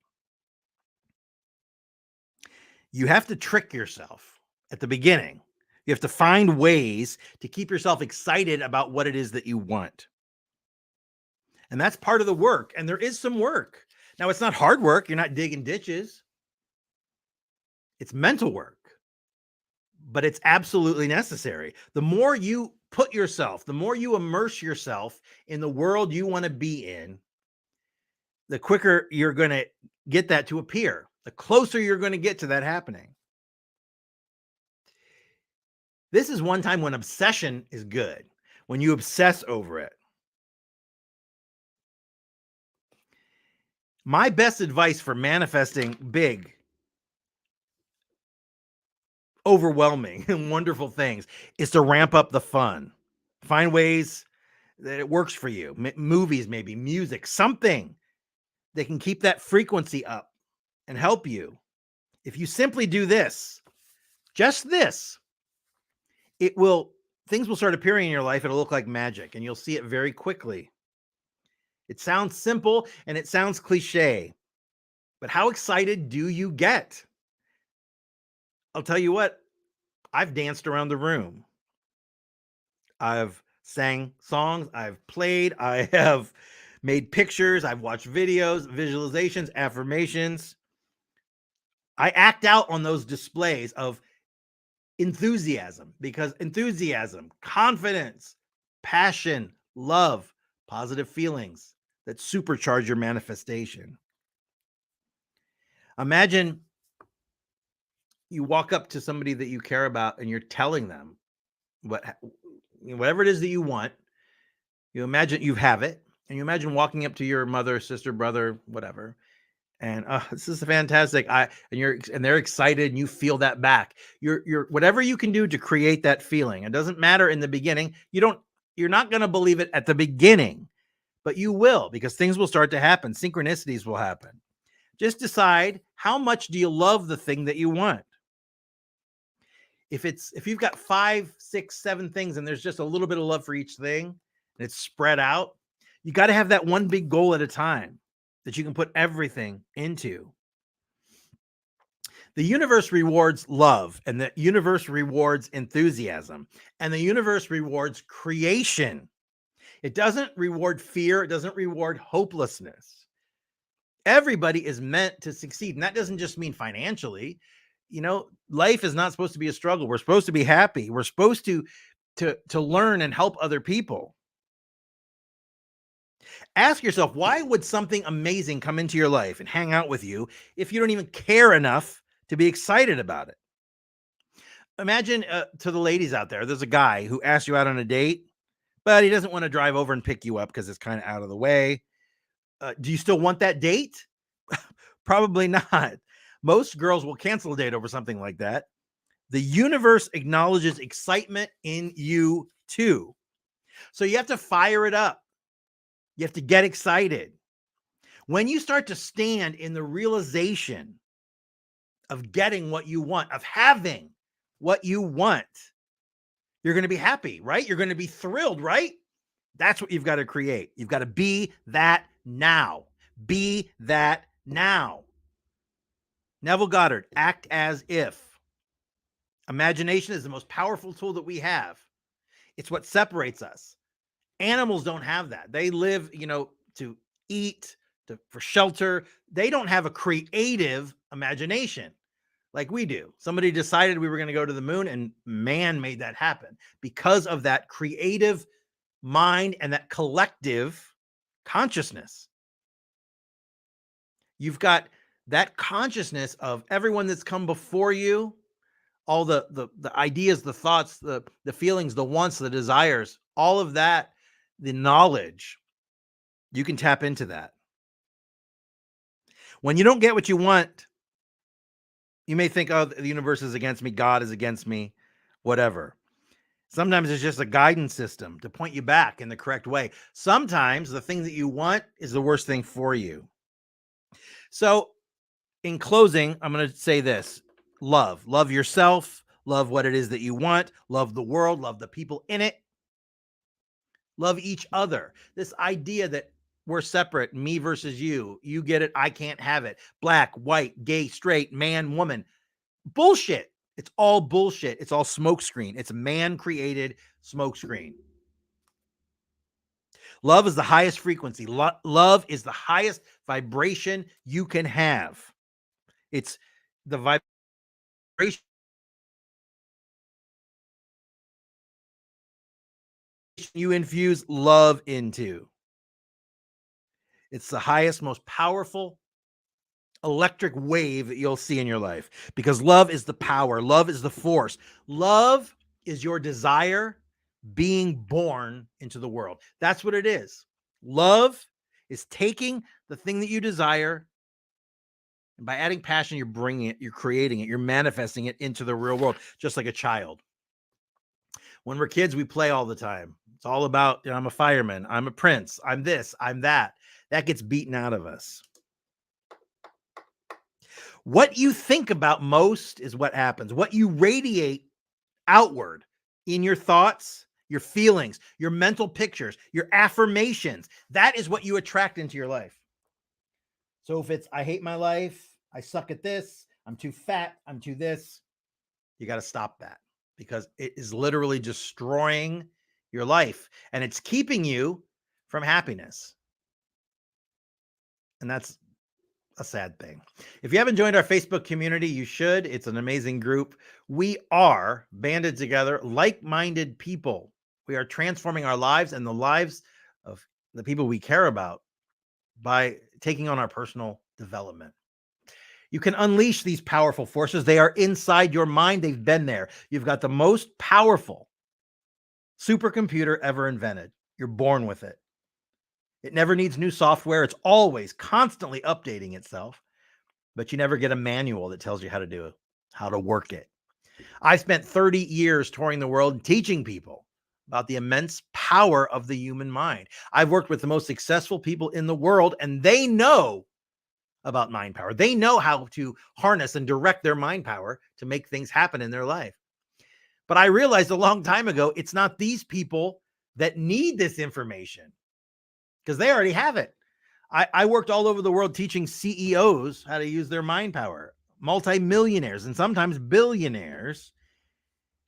You have to trick yourself at the beginning. You have to find ways to keep yourself excited about what it is that you want. And that's part of the work. And there is some work. Now, it's not hard work. You're not digging ditches. It's mental work, but it's absolutely necessary. The more you put yourself, the more you immerse yourself in the world you want to be in, the quicker you're going to get that to appear, the closer you're going to get to that happening. This is one time when obsession is good, when you obsess over it. My best advice for manifesting big, overwhelming, and wonderful things is to ramp up the fun. Find ways that it works for you. Movies, maybe music, something that can keep that frequency up and help you. If you simply do this, just this, things will start appearing in your life. It'll look like magic, and you'll see it very quickly. It sounds simple and it sounds cliche, but how excited do you get? I'll tell you what, I've danced around the room. I've sang songs, I've played, I have made pictures, I've watched videos, visualizations, affirmations. I act out on those displays of enthusiasm, because enthusiasm, confidence, passion, love, positive feelings that supercharge your manifestation. Imagine you walk up to somebody that you care about and you're telling them whatever it is that you want. You imagine you have it, and you imagine walking up to your mother, sister, brother, whatever, and this is fantastic. And they're excited, and you feel that back. You're whatever you can do to create that feeling. It doesn't matter in the beginning. You're not going to believe it at the beginning, but you will, because things will start to happen. Synchronicities will happen. Just decide, how much do you love the thing that you want? If you've got 5, 6, 7 things and there's just a little bit of love for each thing,
and it's spread out, you got to have that one big goal at a time that you can put everything into. The universe rewards love, and the universe rewards enthusiasm, and the universe rewards creation. It doesn't reward fear. It doesn't reward hopelessness. Everybody is meant to succeed. And that doesn't just mean financially. Life is not supposed to be a struggle. We're supposed to be happy. We're supposed to learn and help other people. Ask yourself, why would something amazing come into your life and hang out with you if you don't even care enough to be excited about it? Imagine to the ladies out there, there's a guy who asks you out on a date, but he doesn't want to drive over and pick you up because it's kind of out of the way. Do you still want that date? Probably not. Most girls will cancel a date over something like that. The universe acknowledges excitement in you too. So you have to fire it up. You have to get excited. When you start to stand in the realization of getting what you want, of having what you want, you're going to be happy, right? You're going to be thrilled, right? That's what you've got to create. You've got to be that now. Be that now. Neville Goddard, act as if. Imagination is the most powerful tool that we have. It's what separates us. Animals don't have that. They live, to eat, for shelter. They don't have a creative imagination like we do. Somebody decided we were going to go to the moon, and man made that happen because of that creative mind and that collective consciousness. You've got that consciousness of everyone that's come before you, all the ideas, the thoughts, the feelings, the wants, the desires, all of that, the knowledge, you can tap into that. When you don't get what you want, you may think, oh, the universe is against me, God is against me, whatever. Sometimes it's just a guidance system to point you back in the correct way. Sometimes the thing that you want is the worst thing for you. So in closing, I'm going to say this. Love yourself, love what it is that you want, love the world, love the people in it, love each other. This idea that we're separate, me versus you get it, I can't have it, black, white, gay, straight, man, woman, bullshit. It's all bullshit. It's all smokescreen. It's man-created smokescreen. Love is the highest frequency. Love is the highest vibration you can have. It's the vibration you infuse love into. It's the highest, most powerful electric wave that you'll see in your life, because love is the power. Love is the force. Love is your desire being born into the world. That's what it is. Love is taking the thing that you desire, and by adding passion, you're bringing it, you're creating it, you're manifesting it into the real world, just like a child. When we're kids, we play all the time. It's all about, I'm a fireman, I'm a prince, I'm this, I'm that. That gets beaten out of us. What you think about most is what happens. What you radiate outward in your thoughts, your feelings, your mental pictures, your affirmations, that is what you attract into your life. So if it's, I hate my life, I suck at this, I'm too fat, I'm too this, you got to stop that, because it is literally destroying your life and it's keeping you from happiness. And that's a sad thing. If you haven't joined our Facebook community, you should. It's an amazing group. We are banded together, like-minded people. We are transforming our lives and the lives of the people we care about by taking on our personal development. You can unleash these powerful forces. They are inside your mind. They've been there. You've got the most powerful supercomputer ever invented. You're born with it. It never needs new software. It's always constantly updating itself, but you never get a manual that tells you how to do it, how to work it. I spent 30 years touring the world and teaching people about the immense power of the human mind. I've worked with the most successful people in the world, and they know about mind power. They know how to harness and direct their mind power to make things happen in their life. But I realized a long time ago, it's not these people that need this information because they already have it. I worked all over the world teaching CEOs how to use their mind power, multimillionaires and sometimes billionaires.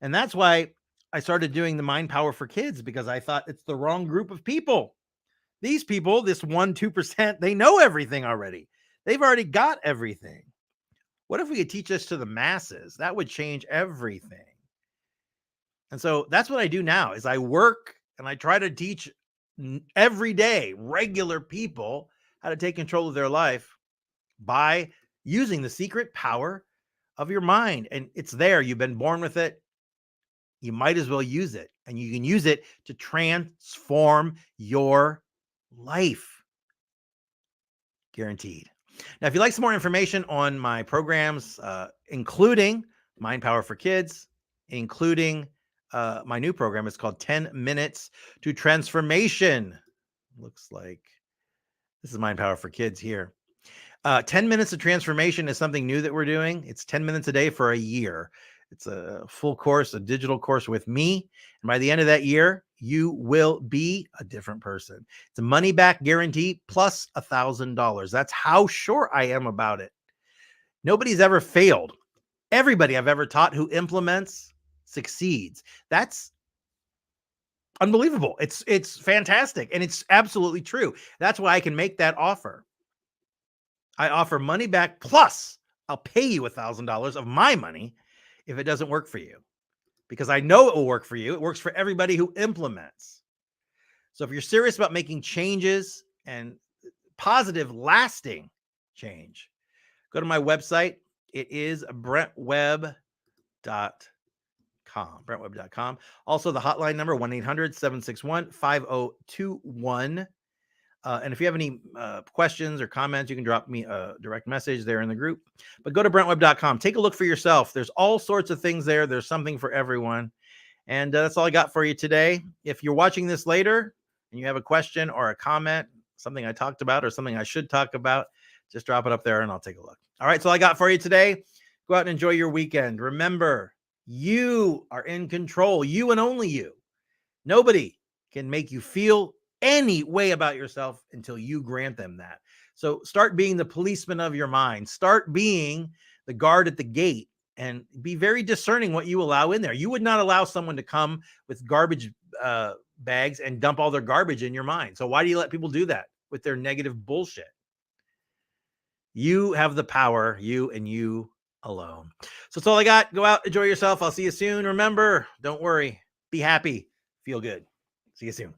And that's why I started doing the mind power for kids, because I thought it's the wrong group of people. These people, this 1-2%, they know everything already. They've already got everything. What if we could teach this to the masses? That would change everything. And so that's what I do now is I work and I try to teach every day regular people how to take control of their life by using the secret power of your mind. And it's there. You've been born with it. You might as well use it. And you can use it to transform your life. Guaranteed. Now, if you'd like some more information on my programs, including Mind Power for Kids, including my new program, it's called 10 Minutes to Transformation. Looks like this is Mind Power for Kids here. 10 Minutes of Transformation is something new that we're doing. It's 10 minutes a day for a year. It's a full course, a digital course with me. And by the end of that year, you will be a different person. It's a money back guarantee plus $1,000. That's how sure I am about it. Nobody's ever failed. Everybody I've ever taught who implements succeeds. That's unbelievable. It's fantastic. And it's absolutely true. That's why I can make that offer. I offer money back plus I'll pay you $1,000 of my money if it doesn't work for you, because I know it will work for you. It works for everybody who implements. So if you're serious about making changes and positive, lasting change, go to my website. It is brentwebb.com. brentwebb.com. Also, the hotline number, 1-800-761-5021. And if you have any questions or comments, you can drop me a direct message there in the group. But go to brentwebb.com. Take a look for yourself. There's all sorts of things there. There's something for everyone. And that's all I got for you today. If you're watching this later and you have a question or a comment, something I talked about or something I should talk about, just drop it up there and I'll take a look. All right, so all I got for you today. Go out and enjoy your weekend. Remember, you are in control. You and only you. Nobody can make you feel any way about yourself until you grant them that. So start being the policeman of your mind. Start being the guard at the gate and be very discerning what you allow in there. You would not allow someone to come with garbage bags and dump all their garbage in your mind. So why do you let people do that with their negative bullshit? You have the power, you and you alone. So that's all I got. Go out, enjoy yourself. I'll see you soon. Remember, don't worry, be happy, feel good. See you soon.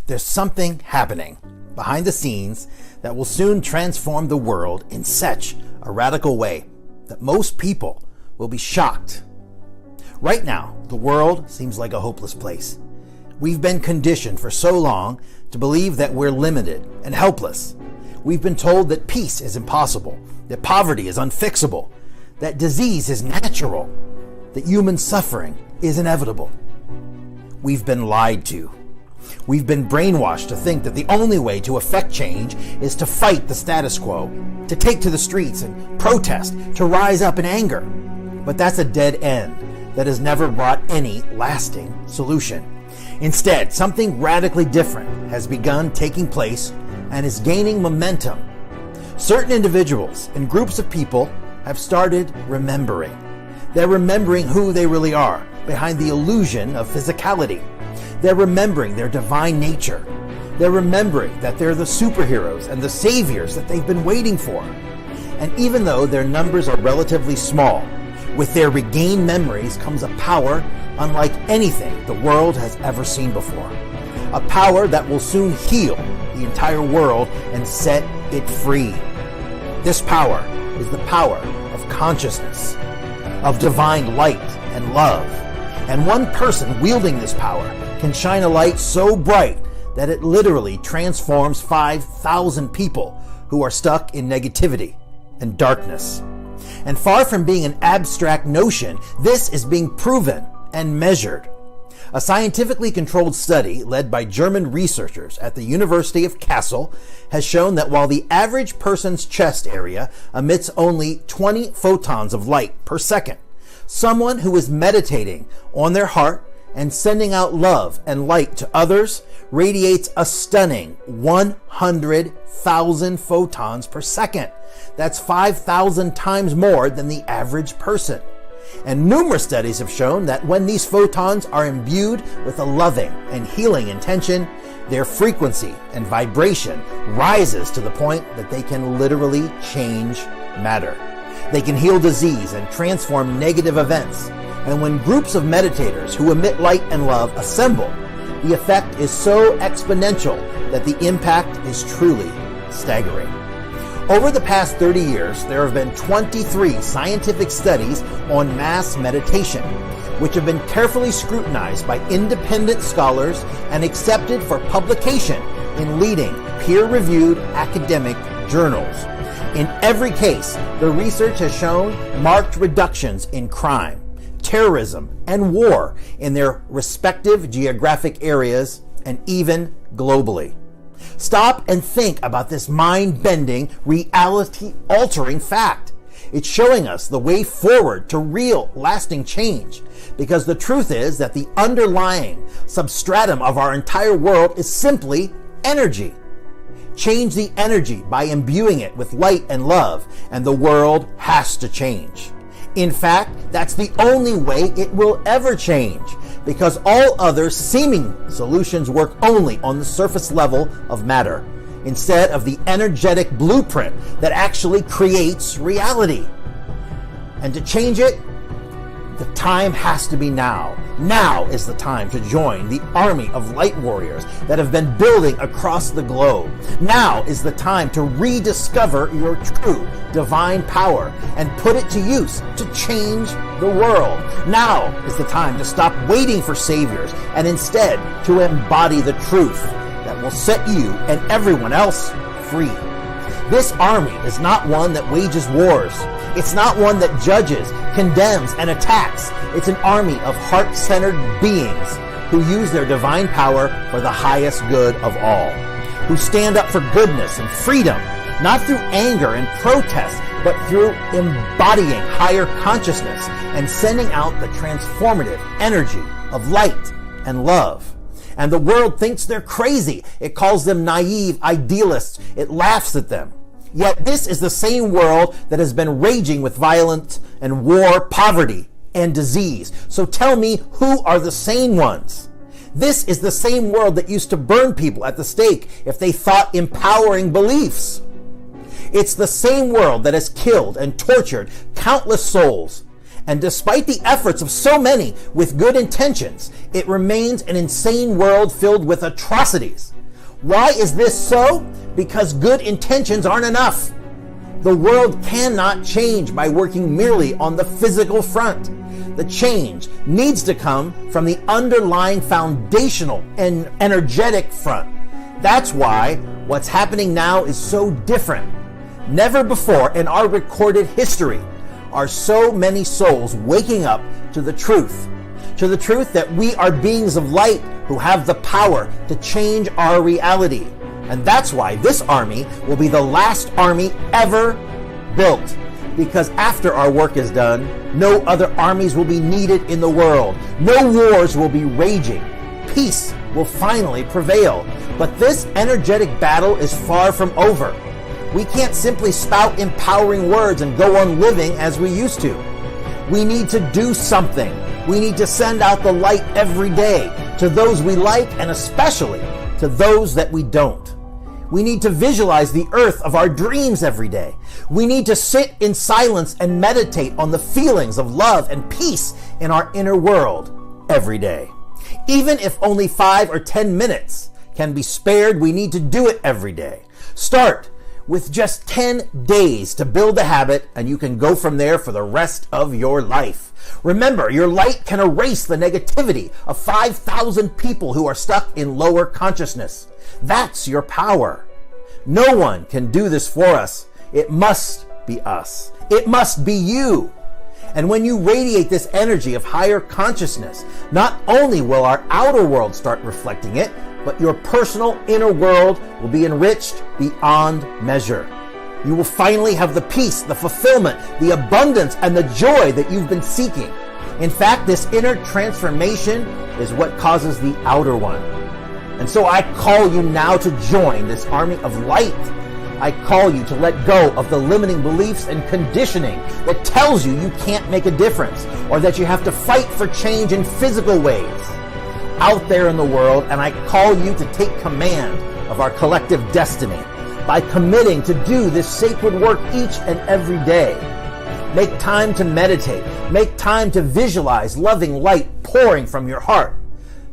There's something happening behind the scenes that will soon transform the world in such a radical way that most people will be shocked. Right now, the world seems like a hopeless place. We've been conditioned for so long to believe that we're limited and helpless. We've been told that peace is impossible, that poverty is unfixable, that disease is natural, that human suffering is inevitable. We've been lied to. We've been brainwashed to think that the only way to affect change is to fight the status quo, to take to the streets and protest, to rise up in anger. But that's a dead end that has never brought any lasting solution. Instead, something radically different has begun taking place and is gaining momentum. Certain individuals and groups of people have started remembering. They're remembering who they really are behind the illusion of physicality. They're remembering their divine nature. They're remembering that they're the superheroes and the saviors that they've been waiting for. And even though their numbers are relatively small, with their regained memories comes a power unlike anything the world has ever seen before. A power that will soon heal the entire world and set it free. This power is the power of consciousness, of divine light
and love. And one person wielding this power can shine a light so bright that it literally transforms 5,000 people who are stuck in negativity and darkness. And far from being an abstract notion, this is being proven and measured. A scientifically controlled study led by German researchers at the University of Kassel has shown that while the average person's chest area emits only 20 photons of light per second, someone who is meditating on their heart and sending out love and light to others radiates a stunning 100,000 photons per second. That's 5,000 times more than the average person. And numerous studies have shown that when these photons are imbued with a loving and healing intention, their frequency and vibration rises to the point that they can literally change matter. They can heal disease and transform negative events. And when groups of meditators who emit light and love assemble, the effect is so exponential that the impact is truly staggering. Over the past 30 years, there have been 23 scientific studies on mass meditation, which have been carefully scrutinized by independent scholars and accepted for publication in leading peer-reviewed academic journals. In every case, the research has shown marked reductions in crime, terrorism, and war in their respective geographic areas and even globally. Stop and think about this mind-bending, reality-altering fact. It's showing us the way forward to real, lasting change, because the truth is that the underlying substratum of our entire world is simply energy. Change the energy by imbuing it with light and love, and the world has to change. In fact, that's the only way it will ever change, because all other seeming solutions work only on the surface level of matter, instead of the energetic blueprint that actually creates reality. And to change it, the time has to be now. Now is the time to join the army of light warriors that have been building across the globe. Now is the time to rediscover your true divine power and put it to use to change the world. Now is the time to stop waiting for saviors and instead to embody the truth that will set you and everyone else free. This army is not one that wages wars. It's not one that judges, condemns, and attacks. It's an army of heart-centered beings who use their divine power for the highest good of all, who stand up for goodness and freedom, not through anger and protest, but through embodying higher consciousness and sending out the transformative energy of light and love. And the world thinks they're crazy. It calls them naive idealists. It laughs at them. Yet this is the same world that has been raging with violence and war, poverty, and disease. So tell me, who are the sane ones? This is the same world that used to burn people at the stake if they thought empowering beliefs. It's the same world that has killed and tortured countless souls. And despite the efforts of so many with good intentions, it remains an insane world filled with atrocities. Why is this so? Because good intentions aren't enough. The world cannot change by working merely on the physical front. The change needs to come from the underlying foundational and energetic front. That's why what's happening now is so different. Never before in our recorded history are so many souls waking up to the truth that we are beings of light who have the power to change our reality. And that's why this army will be the last army ever built. Because after our work is done, no other armies will be needed in the world. No wars will be raging. Peace will finally prevail. But this energetic battle is far from over. We can't simply spout empowering words and go on living as we used to. We need to do something. We need to send out the light every day to those we like and especially to those that we don't. We need to visualize the earth of our dreams every day. We need to sit in silence and meditate on the feelings of love and peace in our inner world every day. Even if only 5 or 10 minutes can be spared, we need to do it every day. Start with just 10 days to build a habit, and you can go from there for the rest of your life. Remember, your light can erase the negativity of 5,000 people who are stuck in lower consciousness. That's your power. No one can do this for us. It must be us. It must be you. And when you radiate this energy of higher consciousness, not only will our outer world start reflecting it, but your personal inner world will be enriched beyond measure. You will finally have the peace, the fulfillment, the abundance, and the joy that you've been seeking. In fact, this inner transformation is what causes the outer one. And so I call you now to join this army of light. I call you to let go of the limiting beliefs and conditioning that tells you you can't make a difference, or that you have to fight for change in physical ways out there in the world. And I call you to take command of our collective destiny by committing to do this sacred work each and every day. Make time to meditate. Make time to visualize loving light pouring from your heart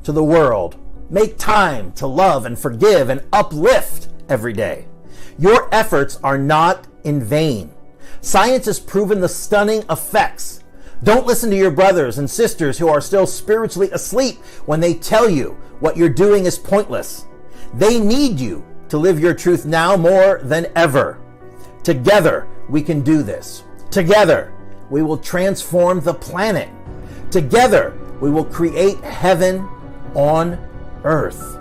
to the world. Make time to love and forgive and uplift every day. Your efforts are not in vain. Science has proven the stunning effects. Don't listen to your brothers and sisters who are still spiritually asleep when they tell you what you're doing is pointless. They need you to live your truth now more than ever. Together, we can do this. Together, we will transform the planet. Together, we will create heaven on earth.